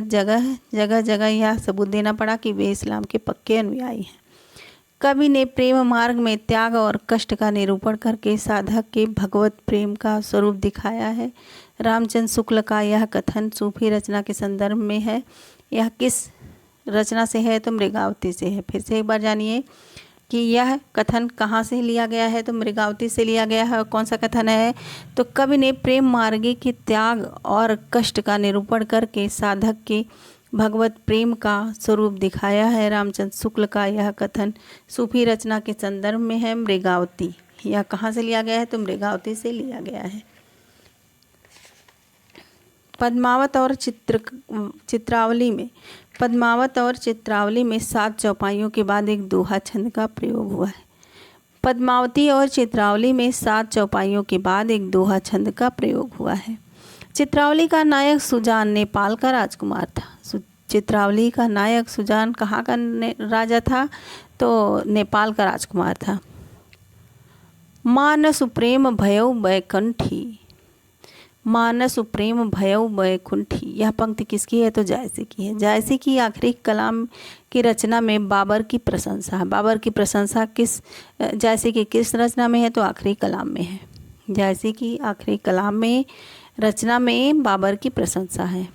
जगह यह सबूत देना पड़ा कि वे इस्लाम के पक्के अनुयायी हैं। कवि ने प्रेम मार्ग में त्याग और कष्ट का निरूपण करके साधक के भगवत प्रेम का स्वरूप दिखाया है। रामचंद्र शुक्ल का यह कथन सूफी रचना के संदर्भ में है। यह किस रचना से है, तो मृगावती से है। फिर से एक बार जानिए कि यह कथन कहाँ से लिया गया है, तो मृगावती से लिया गया है। कौन सा कथन है, तो कवि ने प्रेम मार्गी के त्याग और कष्ट का निरूपण करके साधक के भगवत प्रेम का स्वरूप दिखाया है। रामचंद्र शुक्ल का यह कथन सूफी रचना के संदर्भ में है। मृगावती यह कहाँ से लिया गया है, तो मृगावती से लिया गया है। पद्मावत और चित्रावली में 7 चौपाइयों के बाद एक दोहा छंद का प्रयोग हुआ है। पद्मावती और चित्रावली में 7 चौपाइयों के बाद एक दोहा छंद का प्रयोग हुआ है। चित्रावली का नायक सुजान नेपाल का राजकुमार था। चित्रावली का नायक सुजान कहाँ का राजा था, तो नेपाल का राजकुमार था। मानस प्रेम भयउ बैकुंठी, मानस प्रेम भयउ बैकुंठी, यह पंक्ति किसकी है, तो जायसी की है। जायसी की आखिरी कलाम की रचना में बाबर की प्रशंसा है। बाबर की प्रशंसा जायसी की किस रचना में है, तो आखिरी कलाम में है। जायसी की आखिरी कलाम में रचना में बाबर की प्रशंसा है।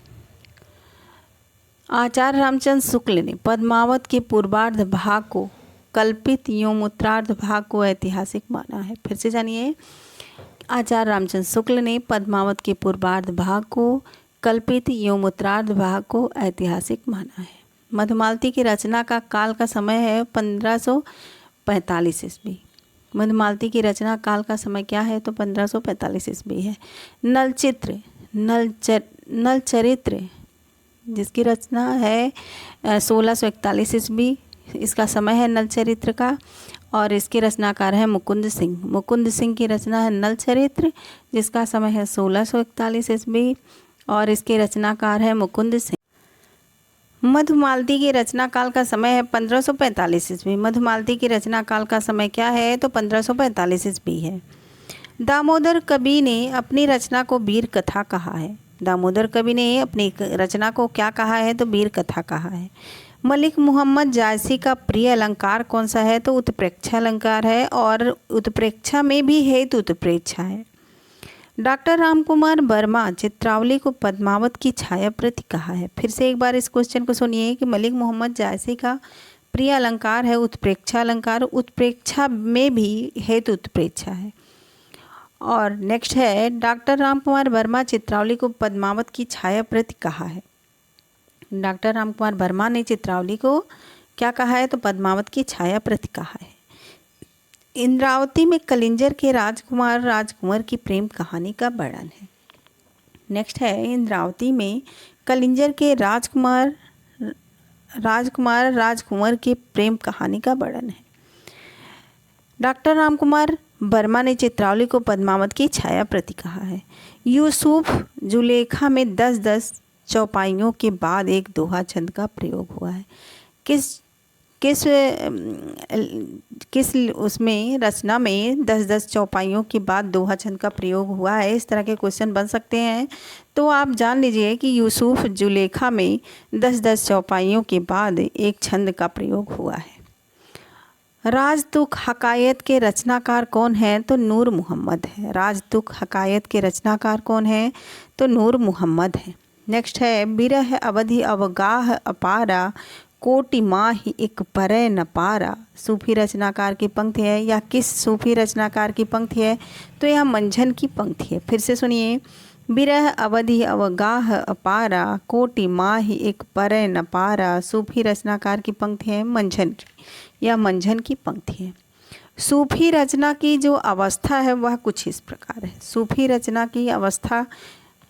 आचार्य रामचंद्र शुक्ल ने पद्मावत के पूर्वार्ध भाग को कल्पित एवं उत्तरार्ध भाग को ऐतिहासिक माना है। फिर से जानिए, आचार्य रामचंद्र शुक्ल ने पद्मावत के पूर्वार्ध भाग को कल्पित एवं उत्तरार्ध भाग को ऐतिहासिक माना है। मधुमालती की रचना का काल का समय है 1545 ईस्वी। मधुमालती की रचना काल का समय क्या है? तो 1545 ईस्वी है। नल चरित्र जिसकी रचना है 1641 ईस्वी, इसका समय है नल चरित्र का, और इसके रचनाकार है मुकुंद सिंह। मुकुंद सिंह की रचना है नल चरित्र, जिसका समय है 1641 ईस्वी, और इसके रचनाकार है मुकुंद सिंह। मधुमालती की रचना काल का समय है 1545 ईस्वी। मधुमालती की रचना काल का समय क्या है? तो 1545 ईस्वी है। दामोदर कवि ने अपनी रचना को वीर कथा कहा है। दामोदर कवि ने अपनी रचना को क्या कहा है? तो वीर कथा कहा है। मलिक मोहम्मद जायसी का प्रिय अलंकार कौन सा है? तो उत्प्रेक्षा अलंकार है, और उत्प्रेक्षा में भी हेतु उत्प्रेक्षा है। डॉक्टर रामकुमार वर्मा चित्रावली को पद्मावत की छाया प्रति कहा है। फिर से एक बार इस क्वेश्चन को सुनिए कि मलिक मोहम्मद जायसी का प्रिय अलंकार है उत्प्रेक्षा अलंकार, उत्प्रेक्षा में भी हेतु उत्प्रेक्षा है। और नेक्स्ट है, डॉक्टर रामकुमार वर्मा चित्रावली को पद्मावत की छाया प्रति कहा है। डॉक्टर रामकुमार वर्मा ने चित्रावली को क्या कहा है? तो पद्मावत की छाया प्रति कहा है। इंद्रावती में कलिंजर के राजकुमार की प्रेम कहानी का वर्णन है। नेक्स्ट है, इंद्रावती में कलिंजर के राजकुमार के प्रेम कहानी का वर्णन है। डॉक्टर रामकुमार वर्मा ने चित्रावली को पद्मावत की छाया प्रति कहा है। यूसुफ जुलेखा में 10-10 चौपाइयों के बाद एक दोहा छंद का प्रयोग हुआ है। किस उसमें रचना में 10-10 चौपाइयों के बाद दोहा छंद का प्रयोग हुआ है? इस तरह के क्वेश्चन बन सकते हैं। तो आप जान लीजिए कि यूसुफ जुलेखा में 10-10 चौपाइयों के बाद एक छंद का प्रयोग हुआ है। राजतुक हकायत के रचनाकार कौन है? तो नूर मोहम्मद है। राजतुक हकायत के रचनाकार कौन है? तो नूर मोहम्मद है। नेक्स्ट है, बिरह अवधि अवगाह अपारा कोटि माहि एक परय न पारा। सूफी रचनाकार की पंक्ति है, या किस सूफी रचनाकार की पंक्ति है? तो यह मंझन की पंक्ति है। फिर से सुनिए, बिरह अवधि अवगाह अपारा कोटि माहि एक परय न पारा। सूफी रचनाकार की पंक्ति है मंझन की, या मंझन की पंक्ति है। सूफी रचना की जो अवस्था है वह कुछ इस प्रकार है। सूफी रचना की अवस्था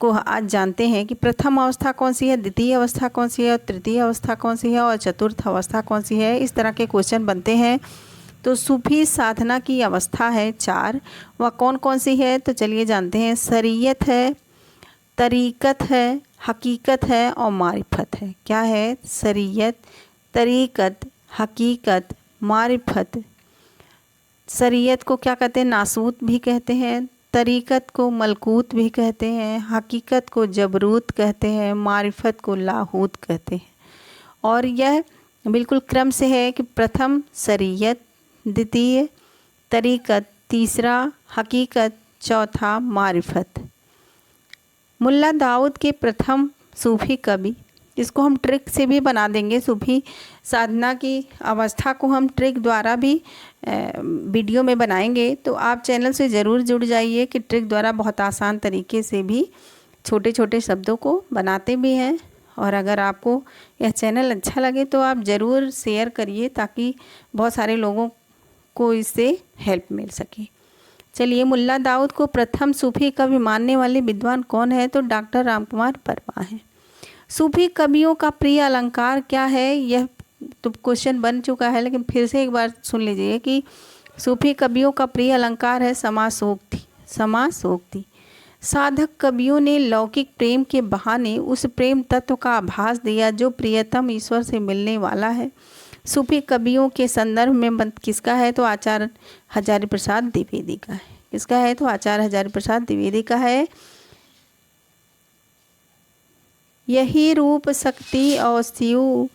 को आज जानते हैं कि प्रथम अवस्था कौन सी है, द्वितीय अवस्था कौन सी है, और तृतीय अवस्था कौन सी है, और चतुर्थ अवस्था कौन सी है। इस तरह के क्वेश्चन बनते हैं। तो सूफी साधना की अवस्था है 4, वह कौन कौन सी है? तो चलिए जानते हैं। शरीयत है, तरीक़त है, हकीकत है, और मारिफत है। क्या है? शरीयत, तरीक़त, हकीकत, मारिफत। शरीयत को क्या कहते हैं? नासूत भी कहते हैं। तरीक़त को मलकूत भी कहते हैं। हकीकत को जबरूत कहते हैं। मारिफत को लाहूत कहते हैं। और यह बिल्कुल क्रम से है कि प्रथम शरीयत, द्वितीय तरीक़त, तीसरा हकीकत, चौथा मारिफत। मुल्ला दाऊद के प्रथम सूफ़ी कवि, इसको हम ट्रिक से भी बना देंगे। सूफी साधना की अवस्था को हम ट्रिक द्वारा भी वीडियो में बनाएंगे। तो आप चैनल से ज़रूर जुड़ जाइए कि ट्रिक द्वारा बहुत आसान तरीके से भी छोटे छोटे शब्दों को बनाते भी हैं। और अगर आपको यह चैनल अच्छा लगे तो आप ज़रूर शेयर करिए, ताकि बहुत सारे लोगों को इससे हेल्प मिल सके। चलिए, मुल्ला दाऊद को प्रथम सूफी कवि मानने वाले विद्वान कौन है? तो डॉक्टर रामकुमार वर्मा है। सूफी कवियों का प्रिय अलंकार क्या है? यह तो क्वेश्चन बन चुका है, लेकिन फिर से एक बार सुन लीजिए कि सूफी कवियों का प्रिय अलंकार है समासोक्ति। समासोक्ति। साधक कवियों ने लौकिक प्रेम के बहाने उस प्रेम तत्व का आभास दिया जो प्रियतम ईश्वर से मिलने वाला है। सूफी कवियों के संदर्भ में किसका है? तो आचार्य हजारी प्रसाद द्विवेदी का है। किसका है? तो आचार्य हजारी प्रसाद द्विवेदी का है। यही रूप शक्ति और शिव,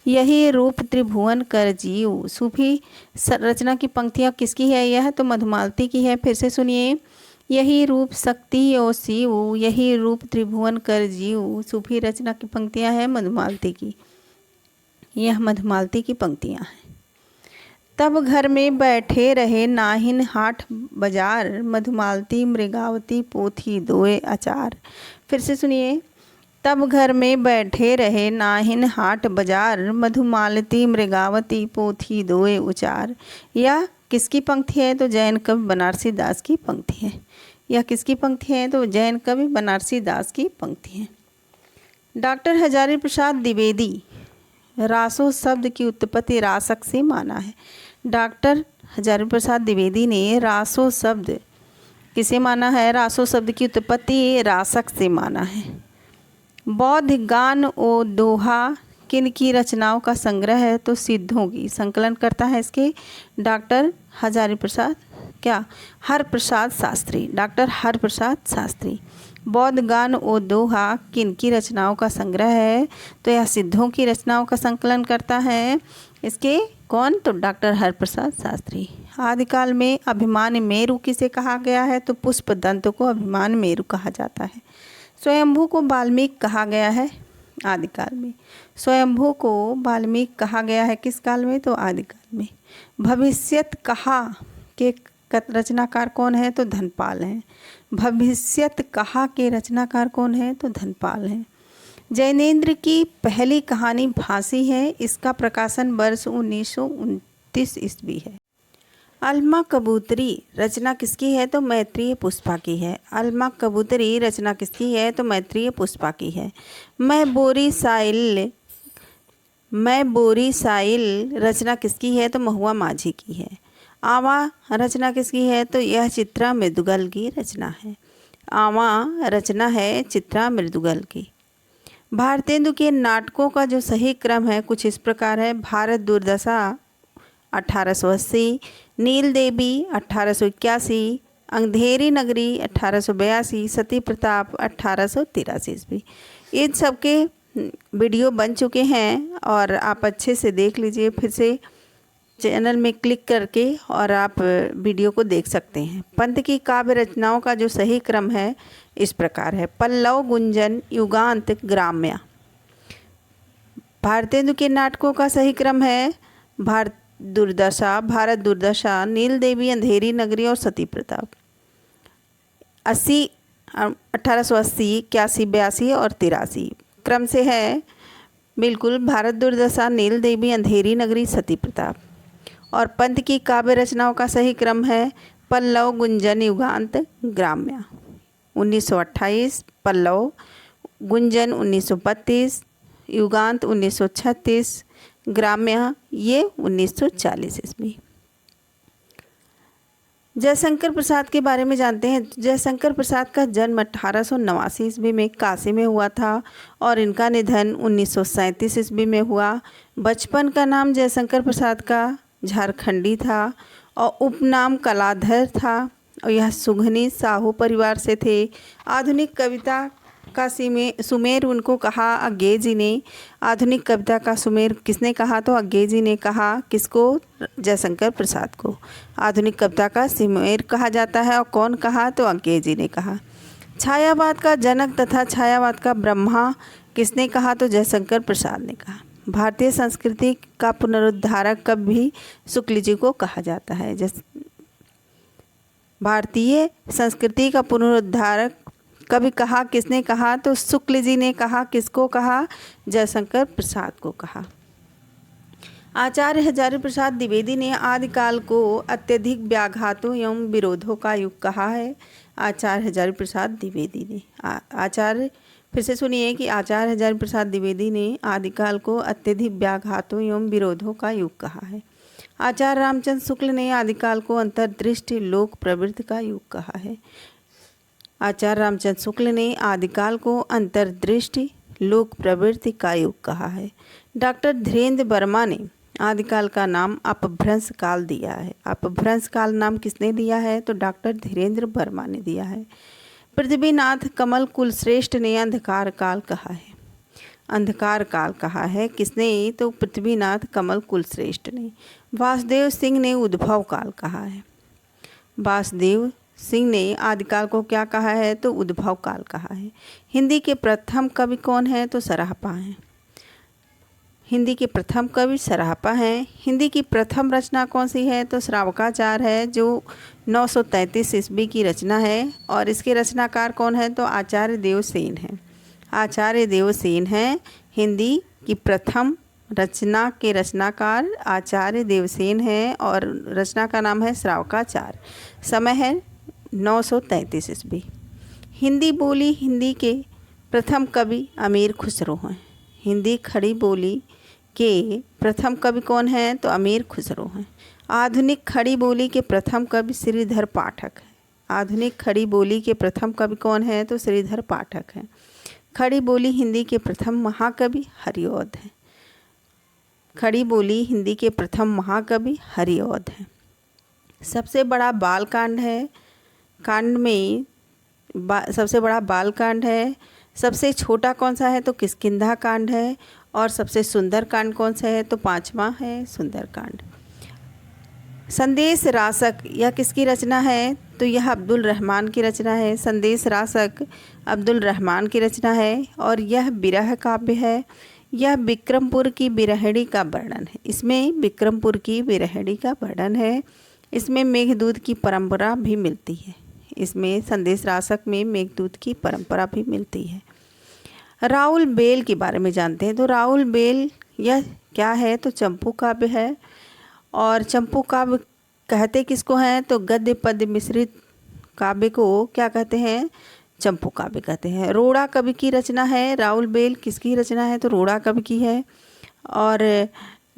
यही रूप त्रिभुवन कर जीव। सूफी रचना की पंक्तियाँ किसकी है? यह तो मधुमालती की है। फिर से सुनिए, यही रूप शक्ति ओ शिव, यही रूप त्रिभुवन कर जीव। सूफी रचना की पंक्तियां हैं मधुमालती की। यह मधुमालती की पंक्तियां हैं। तब घर में बैठे रहे नाहिन हाट बाजार, मधुमालती मृगावती पोथी दोए अचार। फिर से सुनिए। तब घर में बैठे रहे नाहिन हाट बाजार, मधुमालती मृगावती पोथी दोए उचार। यह किसकी पंक्ति है? तो जैन कवि बनारसी दास की पंक्ति है। यह किसकी पंक्ति है? तो जैन कवि बनारसी दास की पंक्ति है। डॉक्टर हजारी प्रसाद द्विवेदी रासो शब्द की उत्पत्ति रासक से माना है। डॉक्टर हजारी प्रसाद द्विवेदी ने रासो शब्द किसे माना है? रासो शब्द की उत्पत्ति रासक से माना है। बौद्ध गान ओ दोहा किन की रचनाओं का संग्रह है? तो सिद्धों की। संकलन करता है इसके डॉक्टर हजारी प्रसाद हरप्रसाद शास्त्री। डॉक्टर हरप्रसाद शास्त्री। बौद्ध गान ओ दोहा किन की रचनाओं का संग्रह है? तो यह सिद्धों की रचनाओं का संकलन करता है। इसके कौन? तो डॉक्टर हरप्रसाद शास्त्री। आदिकाल में अभिमान मेरु किसे कहा गया है? तो पुष्पदंत को अभिमान मेरु कहा जाता है। स्वयंभू को वाल्मीकि कहा गया है आदिकाल में। स्वयंभू को वाल्मीकि कहा गया है किस काल में? तो आदिकाल में। भविष्यत कहा के रचनाकार कौन है? तो धनपाल हैं। भविष्यत कहा के रचनाकार कौन है? तो धनपाल हैं। जैनेन्द्र की पहली कहानी फांसी है। इसका प्रकाशन वर्ष 1929 ईस्वी है। अलमा कबूतरी रचना किसकी है? तो मैत्रेय पुष्पा की है। अलमा कबूतरी रचना किसकी है? तो मैत्रेय पुष्पा की है। मैं बोरी साइल रचना किसकी है? तो महुआ माझी की है। आवा रचना किसकी है? तो यह चित्रा मृदुगल की रचना है। आवा रचना है चित्रा मृदुगल की। भारतेंदु के नाटकों का जो सही क्रम है कुछ इस प्रकार है। भारत दुर्दशा 1880, नील देवी 1881, अंधेरी नगरी 1882, सती प्रताप 1883 ईस्वी। इन सब के वीडियो बन चुके हैं और आप अच्छे से देख लीजिए। फिर से चैनल में क्लिक करके और आप वीडियो को देख सकते हैं। पंत की काव्य रचनाओं का जो सही क्रम है इस प्रकार है। पल्लव, गुंजन, युगांत, ग्राम्य। भारतेंदु के नाटकों का सही क्रम है भारत दुर्दशा, नील देवी, अंधेरी नगरी और सती प्रताप। 1880, 81, 82 और 83 क्रम से है बिल्कुल। भारत दुर्दशा, नील देवी, अंधेरी नगरी, सती प्रताप। और पंत की काव्य रचनाओं का सही क्रम है पल्लव, गुंजन, युगांत, ग्राम्य। 1928 पल्लव, गुंजन 1932, युगांत 1936, ग्राम्य ये 1940 ईस्वी। जयशंकर प्रसाद के बारे में जानते हैं। जयशंकर प्रसाद का जन्म 1889 ईस्वी में काशी में हुआ था और इनका निधन 1937 ईस्वी में हुआ। बचपन का नाम जयशंकर प्रसाद का झारखंडी था और उपनाम कलाधर था और यह सुघनी साहू परिवार से थे। आधुनिक कविता का सुमेर उनको कहा अज्ञे जी ने। आधुनिक कविता का सुमेर किसने कहा? तो अज्ञे जी ने कहा। किसको? जयशंकर प्रसाद को आधुनिक कविता का सुमेर कहा जाता है। और कौन कहा? तो अज्ञे जी ने कहा। छायावाद का जनक तथा छायावाद का ब्रह्मा किसने कहा? तो जयशंकर प्रसाद ने कहा। भारतीय संस्कृति का पुनरुद्धारक कवि भी शुक्ल जी को कहा जाता है। भारतीय संस्कृति का पुनरुद्धारक कभी कहा किसने कहा? तो शुक्ल जी ने कहा। किसको कहा? जयशंकर प्रसाद को कहा। आचार्य हजारी प्रसाद द्विवेदी ने आदिकाल को अत्यधिक व्याघातों एवं विरोधों का युग कहा है। आचार्य हजारी प्रसाद द्विवेदी ने फिर से सुनिए कि आचार्य हजारी प्रसाद द्विवेदी ने आदिकाल को अत्यधिक व्याघातों एवं विरोधों का युग कहा है। आचार्य रामचंद्र शुक्ल ने आदिकाल को अंतर्दृष्टि लोक प्रवृत्ति का युग कहा है। आचार्य रामचंद्र शुक्ल ने आदिकाल को अंतर्दृष्टि लोक प्रवृत्ति का युग कहा है। डॉक्टर धीरेन्द्र वर्मा ने आदिकाल का नाम अपभ्रंश काल दिया है। अपभ्रंश काल नाम किसने दिया है? तो डॉक्टर धीरेन्द्र वर्मा ने दिया है। पृथ्वीनाथ कमल कुलश्रेष्ठ ने अंधकार काल कहा है। अंधकार काल कहा है किसने? तो पृथ्वीनाथ कमल कुलश्रेष्ठ ने। वासुदेव सिंह ने उद्भव काल कहा है। वासुदेव सिंह ने आदिकाल को क्या कहा है? तो उद्भव काल कहा है। हिंदी के प्रथम कवि कौन है? तो सराहपा हैं। हिंदी के प्रथम कवि सराहपा हैं। हिंदी की प्रथम रचना कौन सी है? तो श्रावकाचार है, जो 933 ईस्वी की रचना है। और इसके रचनाकार कौन है? तो आचार्य देवसेन हैं। आचार्य देवसेन हैं। हिंदी की प्रथम रचना के रचनाकार आचार्य देवसेन हैं और रचना का नाम है श्रावकाचार। समय है 933 ईस्वी। हिंदी बोली हिंदी के प्रथम कवि अमीर खुसरो हैं। हिंदी खड़ी बोली के प्रथम कवि कौन हैं? तो अमीर खुसरो हैं। आधुनिक खड़ी बोली के प्रथम कवि श्रीधर पाठक हैं। आधुनिक खड़ी बोली के प्रथम कवि कौन है? तो श्रीधर पाठक हैं। खड़ी बोली हिंदी के प्रथम महाकवि हरिऔध हैं। खड़ी बोली हिंदी के प्रथम महाकवि हरिऔध हैं। सबसे बड़ा बाल कांड है, कांड में सबसे बड़ा बाल कांड है। सबसे छोटा कौन सा है? तो किष्किंधा कांड है। और सबसे सुंदर कांड कौन सा है? तो 5वां है सुंदर कांड। संदेश रासक यह किसकी रचना है? तो यह अब्दुल रहमान की रचना है। संदेश रासक अब्दुल रहमान की रचना है और यह विरह काव्य है। यह विक्रमपुर की बिरहड़ी का वर्णन है। इसमें विक्रमपुर की बिरहड़ी का वर्णन है। इसमें मेघदूत की परंपरा भी मिलती है। इसमें संदेश रासक में मेघदूत की परंपरा भी मिलती है। राउल बेल के बारे में जानते हैं। तो राउल बेल यह क्या है? तो चंपू काव्य है। और चंपू काव्य कहते किसको हैं? तो गद्य पद्य मिश्रित काव्य को क्या कहते हैं? चंपू काव्य कहते हैं। रोड़ा कवि की रचना है। राउल बेल किसकी रचना है? तो रोड़ा कवि की है। और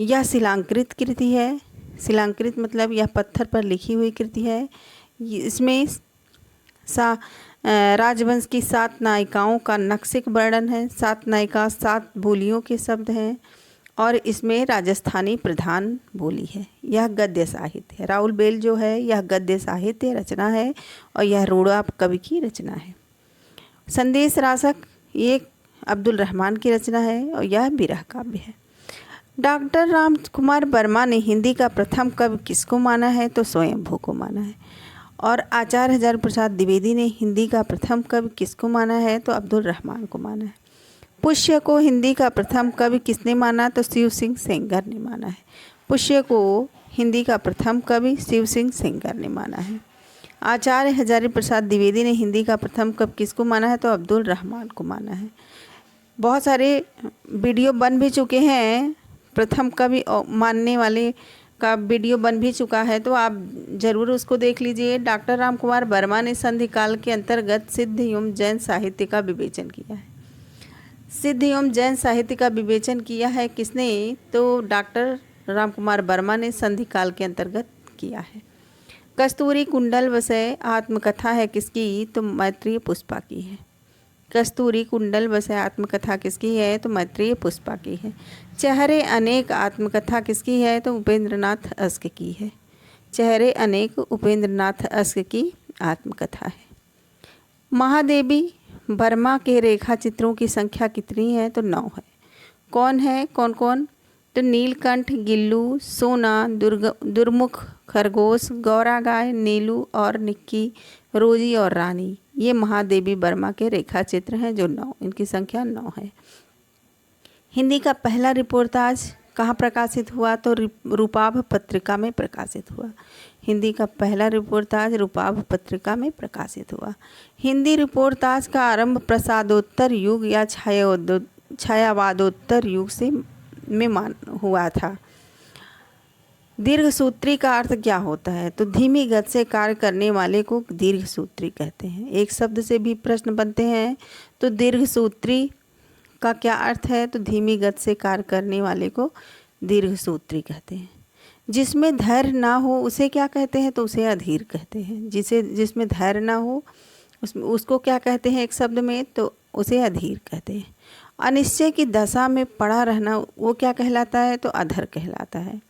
यह शिलांकृत कृति है। शिलांकृत मतलब यह पत्थर पर लिखी हुई कृति है। इसमें राजवंश की 7 नायिकाओं का नक्शिक वर्णन है। 7 नायिका 7 बोलियों के शब्द हैं और इसमें राजस्थानी प्रधान बोली है। यह गद्य साहित्य है। राउल बेल जो है यह गद्य साहित्य रचना है और यह रोड़ा कवि की रचना है। संदेश रासक ये अब्दुल रहमान की रचना है और यह विरह काव्य है। डॉक्टर रामकुमार वर्मा ने हिंदी का प्रथम कवि किसको माना है? तो स्वयंभू को माना है। और आचार्य हजारी प्रसाद द्विवेदी ने हिंदी का प्रथम कवि किसको माना है? तो अब्दुल रहमान को माना है। पुष्य को हिंदी का प्रथम कवि किसने माना? तो शिव सिंह सेंगर ने माना है। पुष्य को हिंदी का प्रथम कवि शिव सिंह सेंगर ने माना है। आचार्य हजारी प्रसाद द्विवेदी ने हिंदी का प्रथम कवि किसको माना है? तो अब्दुल रहमान को माना है। बहुत सारे वीडियो बन भी चुके हैं। प्रथम कवि मानने वाले का वीडियो बन भी चुका है, तो आप ज़रूर उसको देख लीजिए। डॉक्टर रामकुमार वर्मा ने संधि काल के अंतर्गत सिद्ध एवं जैन साहित्य का विवेचन किया है। सिद्ध एवं जैन साहित्य का विवेचन किया है किसने? तो डॉक्टर रामकुमार वर्मा ने संधि काल के अंतर्गत किया है। कस्तूरी कुंडल वसय आत्मकथा है किसकी? तो मैत्रेय पुष्पा की है। कस्तूरी कुंडल वसय आत्मकथा किसकी है? तो मैत्रेय पुष्पा की है। चेहरे अनेक आत्मकथा किसकी है? तो उपेंद्रनाथ अस्क की है। चेहरे अनेक उपेंद्रनाथ अस्क की आत्मकथा है। महादेवी वर्मा के रेखा चित्रों की संख्या कितनी है? तो 9 है। कौन है? कौन कौन? तो नीलकंठ, गिल्लू, सोना, दुर्मुख, खरगोश, गौरा गाय, नीलू और निक्की, रोजी और रानी, ये महादेवी वर्मा के रेखा चित्र हैं जो 9, इनकी संख्या 9 है। हिंदी का पहला रिपोर्टाज कहाँ प्रकाशित हुआ? तो रूपाभ पत्रिका में प्रकाशित हुआ। हिंदी का पहला रिपोर्टाज रूपाभ पत्रिका में प्रकाशित हुआ। हिंदी रिपोर्टाज का आरंभ प्रसादोत्तर युग या छायावादोत्तर युग से में हुआ था। दीर्घसूत्री का अर्थ क्या होता है? तो धीमी गति से कार्य करने वाले को दीर्घसूत्री कहते हैं। एक शब्द से भी प्रश्न बनते हैं, तो दीर्घसूत्री का क्या अर्थ है? तो धीमी गति से कार्य करने वाले को दीर्घसूत्री कहते हैं। जिसमें धैर्य ना हो उसे क्या कहते हैं? तो उसे अधीर कहते हैं। जिसमें धैर्य ना हो उसको क्या कहते हैं एक शब्द में? तो उसे अधीर कहते हैं। अनिश्चय की दशा में पड़ा रहना वो क्या कहलाता है? तो अधर कहलाता है।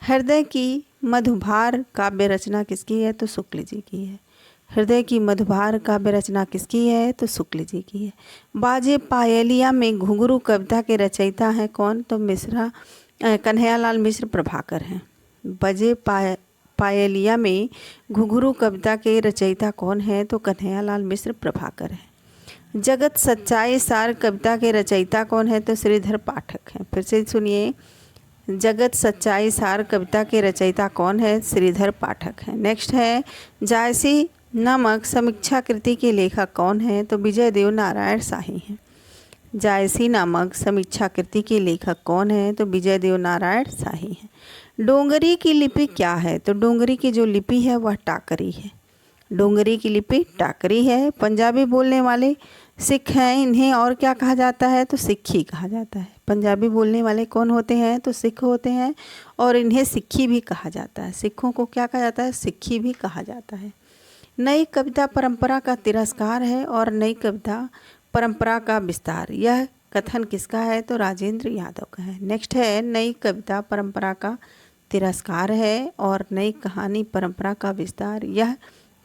हृदय की मधुभार काव्य रचना किसकी है? तो शुक्ल जी की है। हृदय की मधुभार काव्य रचना किसकी है? तो शुक्ल जी की है। बाजे पायलिया में घुंघरू कविता के रचयिता हैं कौन? तो मिश्रा कन्हैयालाल मिश्र प्रभाकर हैं। बजे पायलिया में घुंघरू कविता के रचयिता कौन है? तो कन्हैयालाल मिश्र प्रभाकर है। जगत सच्चाई सार कविता के रचयिता कौन है? तो श्रीधर पाठक हैं। फिर से सुनिए, जगत सच्चाई सार कविता के रचयिता कौन है? श्रीधर पाठक हैं। नेक्स्ट है, जायसी नामक समीक्षा कृति के लेखक कौन है? तो विजय देव नारायण शाही हैं। जायसी नामक समीक्षा कृति के लेखक कौन है? तो विजय देव नारायण शाही हैं। डोंगरी की लिपि क्या है? तो डोंगरी की जो लिपि है वह टाकरी है। डोंगरी की लिपि टाकरी है। पंजाबी बोलने वाले सिख हैं, इन्हें और क्या कहा जाता है? तो सिक्खी कहा जाता है। पंजाबी बोलने वाले कौन होते हैं? तो सिख होते हैं, और इन्हें सिक्खी भी कहा जाता है। सिखों को क्या कहा जाता है? सिक्खी भी कहा जाता है। नई कविता परंपरा का तिरस्कार है और नई कविता परंपरा का विस्तार, यह कथन किसका है? तो राजेंद्र यादव का है। नेक्स्ट है, नई कविता परंपरा का तिरस्कार है और नई कहानी परंपरा का विस्तार, यह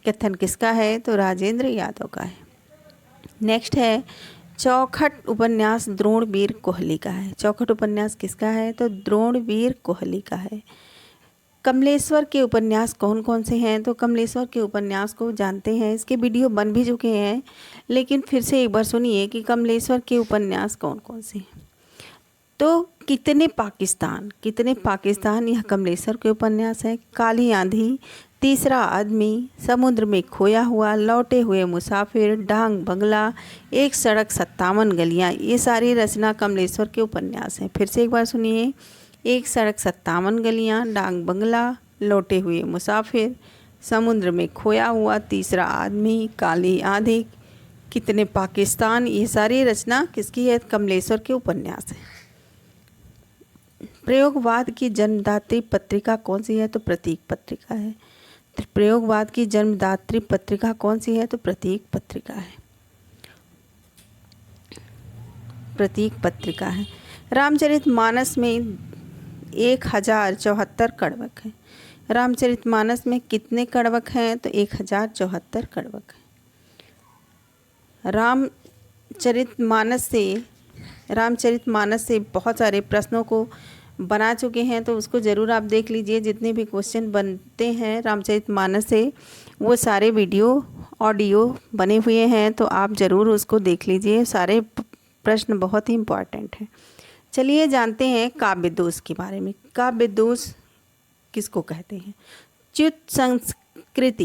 कथन किसका है? तो राजेंद्र यादव का है। नेक्स्ट है, चौखट उपन्यास द्रोणवीर कोहली का है। चौखट उपन्यास किसका है? तो द्रोणवीर कोहली का है। कमलेश्वर के उपन्यास कौन कौन से हैं? तो कमलेश्वर के उपन्यास को जानते हैं, इसके वीडियो बन भी चुके हैं, लेकिन फिर से एक बार सुनिए कि कमलेश्वर के उपन्यास कौन कौन से हैं। तो कितने पाकिस्तान यह कमलेश्वर के उपन्यास है। काली आंधी, तीसरा आदमी, समुद्र में खोया हुआ, लौटे हुए मुसाफिर, डांग बंगला, एक सड़क 57 गलियां, ये सारी रचना कमलेश्वर के उपन्यास हैं। फिर से एक बार सुनिए, एक सड़क 57 गलियां, डांग बंगला, लौटे हुए मुसाफिर, समुद्र में खोया हुआ, तीसरा आदमी, काली आंधी, कितने पाकिस्तान, ये सारी रचना किसकी है? कमलेश्वर के उपन्यास है। प्रयोगवाद की जन्मदात्री पत्रिका कौन सी है? तो प्रतीक पत्रिका है। प्रयोगवाद की जन्मदात्री पत्रिका कौन सी है? तो प्रतीक पत्रिका है। प्रतीक पत्रिका है। रामचरितमानस में 1074 कड़वक हैं। रामचरितमानस में कितने कड़वक हैं? तो 1074 कड़वक हैं। रामचरितमानस से बहुत सारे प्रश्नों को बना चुके हैं, तो उसको ज़रूर आप देख लीजिए। जितने भी क्वेश्चन बनते हैं रामचरितमानस से, वो सारे वीडियो ऑडियो बने हुए हैं, तो आप ज़रूर उसको देख लीजिए। सारे प्रश्न बहुत ही इम्पॉर्टेंट हैं। चलिए जानते हैं काव्य दोष के बारे में। काव्य दोष किसको कहते हैं? च्युत संस्कृत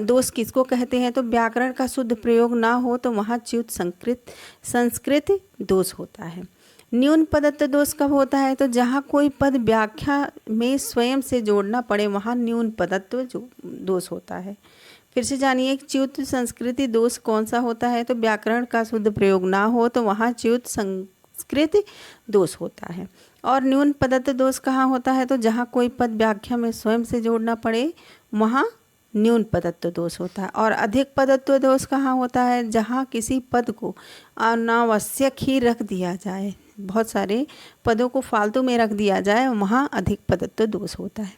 दोष किसको कहते हैं? तो व्याकरण का शुद्ध प्रयोग ना हो तो वहाँ च्युत संस्कृत दोष होता है। न्यून पदत्व दोष कब होता है? तो जहाँ कोई पद व्याख्या में स्वयं से जोड़ना पड़े, वहाँ न्यून पदत्व दोष होता है। फिर से जानिए, च्युत संस्कृति दोष कौन सा होता है? तो व्याकरण का शुद्ध प्रयोग ना हो तो वहाँ च्युत संस्कृत दोष होता है। और न्यून पदत्व दोष कहाँ होता है? तो जहाँ कोई पद व्याख्या में स्वयं से जोड़ना पड़े, वहाँ न्यून पदत्व दोष होता है। और अधिक पदत्व दोष कहाँ होता है? जहाँ किसी पद को अनावश्यक ही रख दिया जाए, बहुत सारे पदों को फालतू में रख दिया जाए, वहाँ अधिक पदत्व दोष होता है।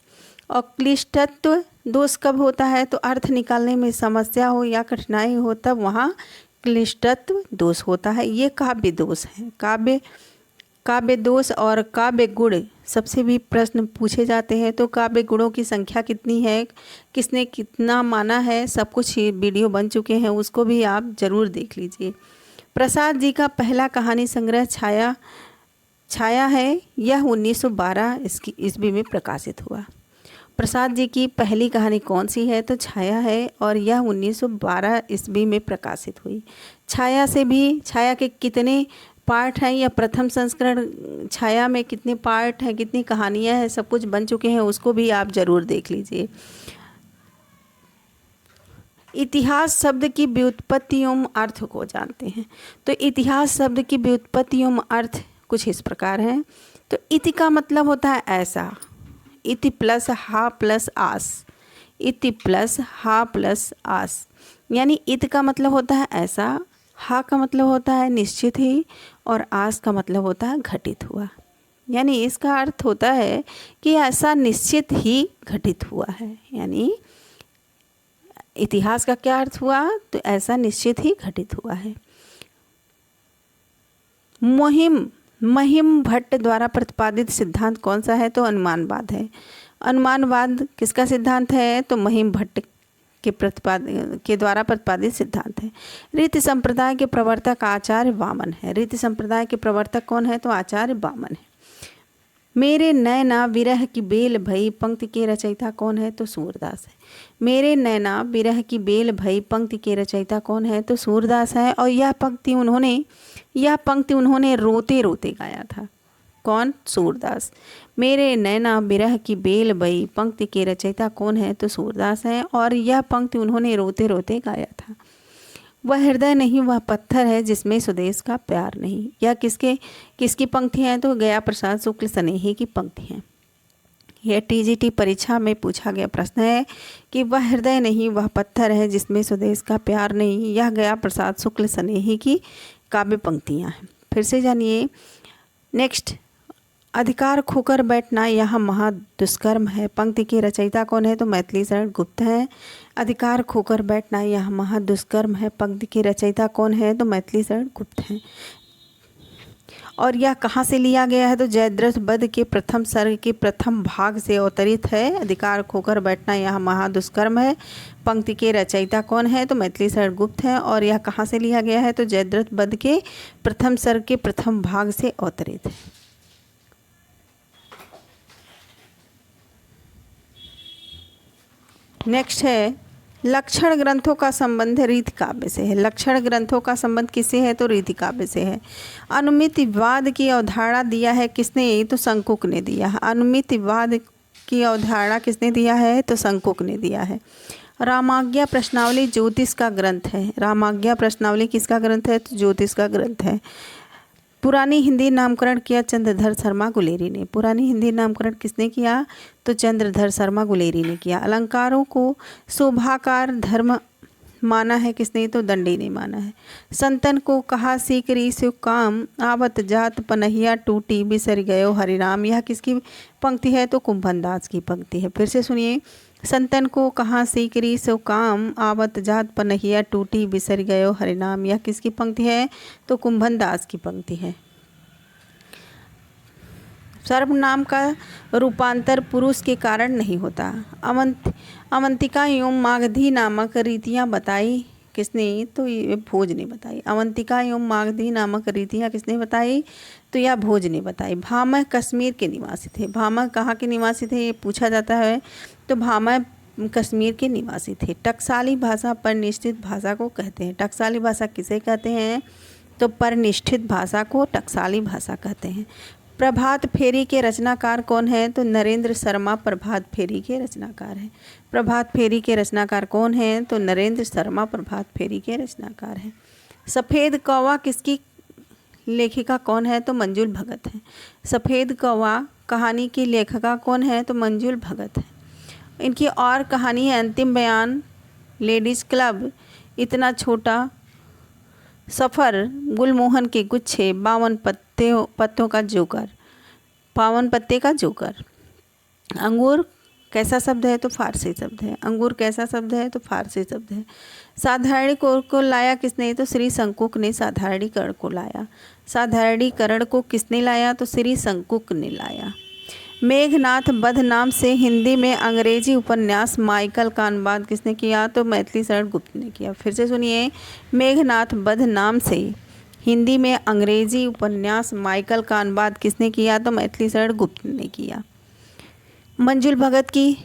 और क्लिष्टत्व दोष कब होता है? तो अर्थ निकालने में समस्या हो या कठिनाई हो, तब वहाँ क्लिष्टत्व दोष होता है। ये काव्य दोष है। काव्य दोष और काव्य गुण सबसे भी प्रश्न पूछे जाते हैं। तो काव्य गुणों की संख्या कितनी है, किसने कितना माना है, सब कुछ वीडियो बन चुके हैं, उसको भी आप ज़रूर देख लीजिए। प्रसाद जी का पहला कहानी संग्रह छाया है, यह 1912 ईस्वी में प्रकाशित हुआ। प्रसाद जी की पहली कहानी कौन सी है? तो छाया है, और यह 1912 ईस्वी में प्रकाशित हुई। छाया के कितने पार्ट हैं, या प्रथम संस्करण छाया में कितने पार्ट हैं, कितनी कहानियां हैं, सब कुछ बन चुके हैं, उसको भी आप ज़रूर देख लीजिए। इतिहास शब्द की व्युत्पत्ति एवं अर्थ को जानते हैं। तो इतिहास शब्द की व्युत्पत्ति एवं अर्थ कुछ इस प्रकार है। तो इति का मतलब होता है ऐसा, इति प्लस हा प्लस आस, इति प्लस हा प्लस आस, यानी इत का मतलब होता है ऐसा, हा का मतलब होता है निश्चित ही, और आस का मतलब होता है घटित हुआ। यानी इसका अर्थ होता है कि ऐसा निश्चित ही घटित हुआ है। यानी इतिहास का क्या अर्थ हुआ? तो ऐसा निश्चित ही घटित हुआ है। मुहिम महिम भट्ट द्वारा प्रतिपादित सिद्धांत कौन सा है? तो अनुमानवाद है। अनुमानवाद किसका सिद्धांत है? तो महिम भट्ट के द्वारा प्रतिपादित सिद्धांत है। रीति संप्रदाय के प्रवर्तक आचार्य वामन है। रीति संप्रदाय के प्रवर्तक कौन है? तो आचार्य वामन है। मेरे नैना विरह की बेल भई पंक्ति के रचयिता कौन है? तो सूरदास है। मेरे नैना विरह की बेल भई पंक्ति के रचयिता कौन है? तो सूरदास है। और यह पंक्ति उन्होंने रोते रोते गाया था। कौन? सूरदास। मेरे नैना विरह की बेल भई पंक्ति के रचयिता कौन है? तो सूरदास है। और यह पंक्ति उन्होंने रोते रोते गाया था। वह हृदय नहीं वह पत्थर है जिसमें स्वदेश का प्यार नहीं। यह किसकी पंक्ति है? तो गया प्रसाद शुक्ल स्नेही की पंक्ति है। यह टीजीटी परीक्षा में पूछा गया प्रश्न है कि वह हृदय नहीं वह पत्थर है जिसमें स्वदेश का प्यार नहीं। यह गया प्रसाद शुक्ल स्नेही की काव्य पंक्तियाँ हैं। फिर से जानिए। नेक्स्ट, अधिकार खोकर बैठना यह महादुष्कर्म है। पंक्ति के रचयिता कौन है? तो मैथिली शरण गुप्त है। अधिकार खोकर बैठना यह महादुष्कर्म है। पंक्ति के रचयिता कौन है? तो मैथिली शरण गुप्त है। और यह कहाँ से लिया गया है? तो जयद्रथ वध के प्रथम सर्ग के प्रथम भाग से अवतरित है। अधिकार खोकर बैठना यह महादुष्कर्म है। पंक्ति के रचयिता कौन है? तो मैथिली शरण गुप्त है। और यह कहाँ से लिया गया है? तो जयद्रथ वध के प्रथम सर्ग के प्रथम भाग से अवतरित है। नेक्स्ट है, लक्षण ग्रंथों का संबंध रीति काव्य से है। लक्षण ग्रंथों का संबंध किससे है? तो रीति काव्य से है। अनुमितिवाद की अवधारणा दिया है किसने? तो शंकुक ने दिया है। अनुमितिवाद की अवधारणा किसने दिया है? तो शंकुक ने दिया है। रामाज्ञा प्रश्नावली ज्योतिष का ग्रंथ है। रामाज्ञा प्रश्नावली किसका ग्रंथ है? तो ज्योतिष का ग्रंथ है। पुरानी हिंदी नामकरण किया चंद्रधर शर्मा गुलेरी ने। पुरानी हिंदी नामकरण किसने किया? तो चंद्रधर शर्मा गुलेरी ने किया। अलंकारों को शोभाकार धर्म माना है किसने? तो दंडी ने माना है। संतन को कहा सीकरी सु काम आवत जात पनहिया टूटी बिसर गयो हरिनाम। यह किसकी पंक्ति है? तो कुंभन दास की पंक्ति है। फिर से सुनिए। संतन को कहा सीकरी सो काम आवत जात पनहिया टूटी बिसर गयो हरिनाम। यह किसकी पंक्ति है? तो कुंभन दास की पंक्ति है। सर्वनाम का रूपांतर पुरुष के कारण नहीं होता। अवंतिका एवं मागधी नामक रीतियाँ बताई किसने? तो ये भोज ने बताई। अवंतिका एवं मागधी नामक रीतियाँ किसने बताई? तो यह भोज ने बताई। भामह कश्मीर के निवासी थे। भामह कहाँ के निवासी थे? ये पूछा जाता है। तो भामह कश्मीर के निवासी थे। टकसाली भाषा परनिष्ठित भाषा को कहते हैं। टकसाली भाषा किसे कहते हैं? तो परनिष्ठित भाषा को टकसाली भाषा कहते हैं। प्रभात फेरी के रचनाकार कौन है? तो नरेंद्र शर्मा प्रभात फेरी के रचनाकार हैं। प्रभात फेरी के रचनाकार कौन है? तो नरेंद्र शर्मा प्रभात फेरी के रचनाकार हैं। सफ़ेद कौवा किसकी लेखिका कौन है? तो मंजुल भगत है। सफ़ेद कौवा कहानी की लेखिका कौन है? तो मंजुल भगत है। इनकी और कहानी है अंतिम बयान, लेडीज़ क्लब, इतना छोटा सफ़र, गुलमोहन के गुच्छे, 52 पत्तों का जोकर, 52 पत्ते का जोकर। अंगूर कैसा शब्द है? तो फारसी शब्द है। अंगूर कैसा शब्द है? तो फारसी शब्द है। साधारणीकरण को लाया किसने? तो श्री शंकुक ने साधारणीकरण को लाया। साधारणीकरण को किसने लाया? तो श्री शंकुक ने लाया। मेघनाथ वध नाम से हिंदी में अंग्रेजी उपन्यास माइकल का अनुवाद किसने किया? तो मैथिली शरण गुप्त ने किया। फिर से सुनिए। मेघनाथ वध नाम से हिंदी में अंग्रेजी उपन्यास माइकल का अनुवाद किसने किया? तो मैथिली शरण गुप्त ने किया। मंजुल भगत की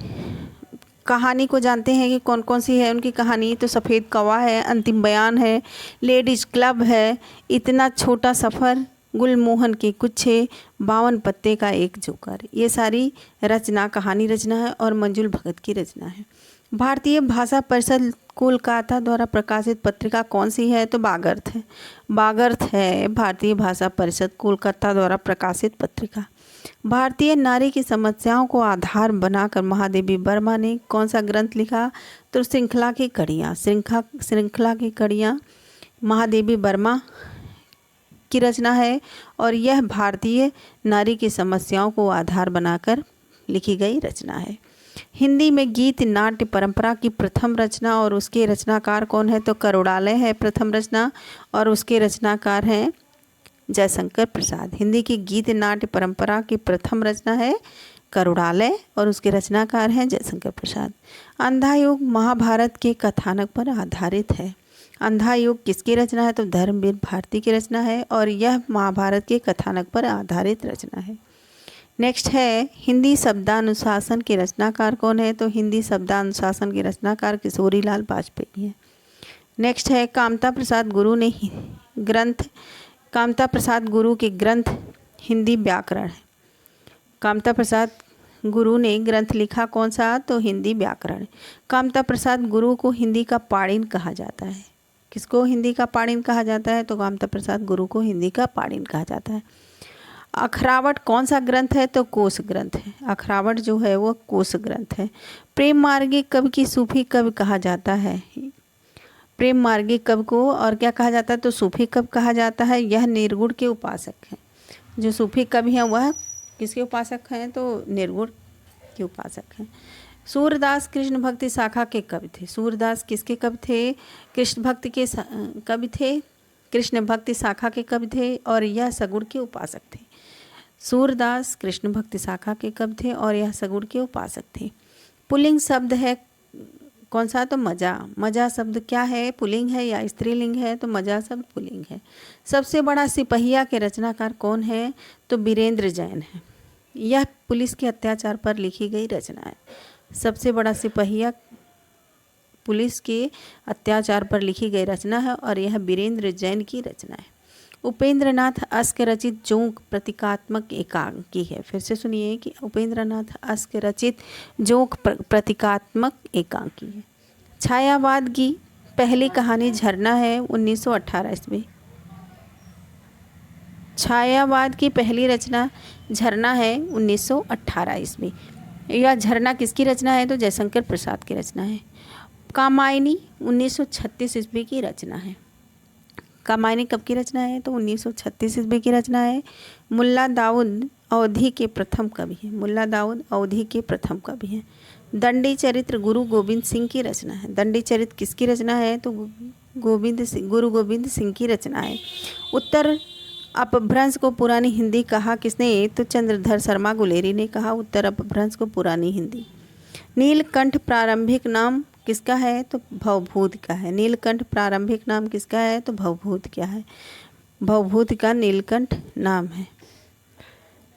कहानी को जानते हैं कि कौन कौन सी है उनकी कहानी? तो सफ़ेद कौवा है, अंतिम बयान है, लेडीज़ क्लब है, इतना छोटा सफ़र, गुलमोहन के गुच्छे, 52 पत्ते का एक जोकर। ये सारी रचना कहानी रचना है और मंजुल भगत की रचना है। भारतीय भाषा परिषद कोलकाता द्वारा प्रकाशित पत्रिका कौन सी है? तो बागर्थ है। बागर्थ है भारतीय भाषा परिषद कोलकाता द्वारा प्रकाशित पत्रिका। भारतीय नारी की समस्याओं को आधार बनाकर महादेवी वर्मा ने कौन सा ग्रंथ लिखा? तो श्रृंखला की कड़ियाँ। श्रृंखला की कड़ियाँ महादेवी वर्मा की रचना है और यह भारतीय नारी की समस्याओं को आधार बनाकर लिखी गई रचना है। हिंदी में गीत नाट्य परंपरा की प्रथम रचना और उसके रचनाकार कौन है? तो करुणालय है प्रथम रचना और उसके रचनाकार हैं जयशंकर प्रसाद। हिंदी की गीत नाट्य परंपरा की प्रथम रचना है करुणालय और उसके रचनाकार हैं जयशंकर प्रसाद। अंधा युग महाभारत के कथानक पर आधारित है। अंधा युग किसकी रचना है? तो धर्मवीर भारती की रचना है और यह महाभारत के कथानक पर आधारित रचना है। नेक्स्ट है हिंदी शब्दानुशासन के रचनाकार कौन है? तो हिंदी शब्दानुशासन के रचनाकार किशोरीलाल वाजपेयी हैं। नेक्स्ट है कामता प्रसाद गुरु के ग्रंथ हिंदी व्याकरण है। कामता प्रसाद गुरु ने ग्रंथ लिखा कौन सा? तो हिंदी व्याकरण। कामता प्रसाद गुरु को हिंदी का पाणिन कहा जाता है। किसको हिंदी का पाणिन कहा जाता है? तो कामता प्रसाद गुरु को हिंदी का पाणिन कहा जाता है। अखरावट कौन सा ग्रंथ है? तो कोश ग्रंथ है। अखरावट जो है वो कोश ग्रंथ है। प्रेम मार्गी कवि की सूफी कवि कहा जाता है। प्रेम मार्गी कवि को और क्या कहा जाता है? तो सूफी कवि कहा जाता है। यह निर्गुण के उपासक हैं। जो सूफी कवि हैं वह किसके उपासक हैं? तो निर्गुण के उपासक हैं। सूरदास कृष्ण भक्ति शाखा के कवि थे। सूरदास किसके कवि थे? कृष्ण भक्ति के कवि थे। कृष्ण भक्ति शाखा के कवि थे और यह सगुण के उपासक थे। सूरदास कृष्ण भक्ति शाखा के कवि थे और यह सगुण के उपासक थे। पुल्लिंग शब्द है कौन सा? तो मजा। मजा शब्द क्या है? पुल्लिंग है या स्त्रीलिंग है? तो मजा शब्द पुल्लिंग है। सबसे बड़ा सिपहिया के रचनाकार कौन है? तो वीरेंद्र जैन है। यह पुलिस के अत्याचार पर लिखी गई रचना है। सबसे बड़ा सिपहिया पुलिस के अत्याचार पर लिखी गई रचना है और यह वीरेंद्र जैन की रचना है। उपेंद्रनाथ अस्क रचित जोंक प्रतीकात्मक एकांकी है। फिर से सुनिए कि उपेंद्रनाथ अस्क रचित जोंक प्रतीकात्मक एकांकी है। छायावाद की पहली कहानी झरना है 1918 ईस्वी। छायावाद की पहली रचना झरना है 1918 ईस्वी। यह झरना किसकी रचना है? तो जयशंकर प्रसाद की रचना है। कामायनी 1936 ईस्वी की रचना है। कामायनी कब की रचना है? तो 1936 ईस्वी की रचना है। मुल्ला दाऊद अवधी के प्रथम कवि हैं। मुल्ला दाऊद अवधी के प्रथम कवि हैं। दंडी चरित्र गुरु गोविंद सिंह की रचना है। दंडी चरित्र किसकी रचना है? तो गुरु गोविंद सिंह की रचना है। उत्तर अपभ्रंश को पुरानी हिंदी कहा किसने? तो चंद्रधर शर्मा गुलेरी ने कहा उत्तर अपभ्रंश को पुरानी हिंदी। नीलकंठ प्रारंभिक नाम किसका है? तो भवभूत का है। नीलकंठ प्रारंभिक नाम किसका है? तो भवभूत क्या है? भवभूत का नीलकंठ नाम है।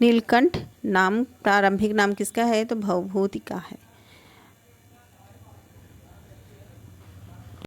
नीलकंठ नाम प्रारंभिक नाम किसका है? तो भवभूत का है।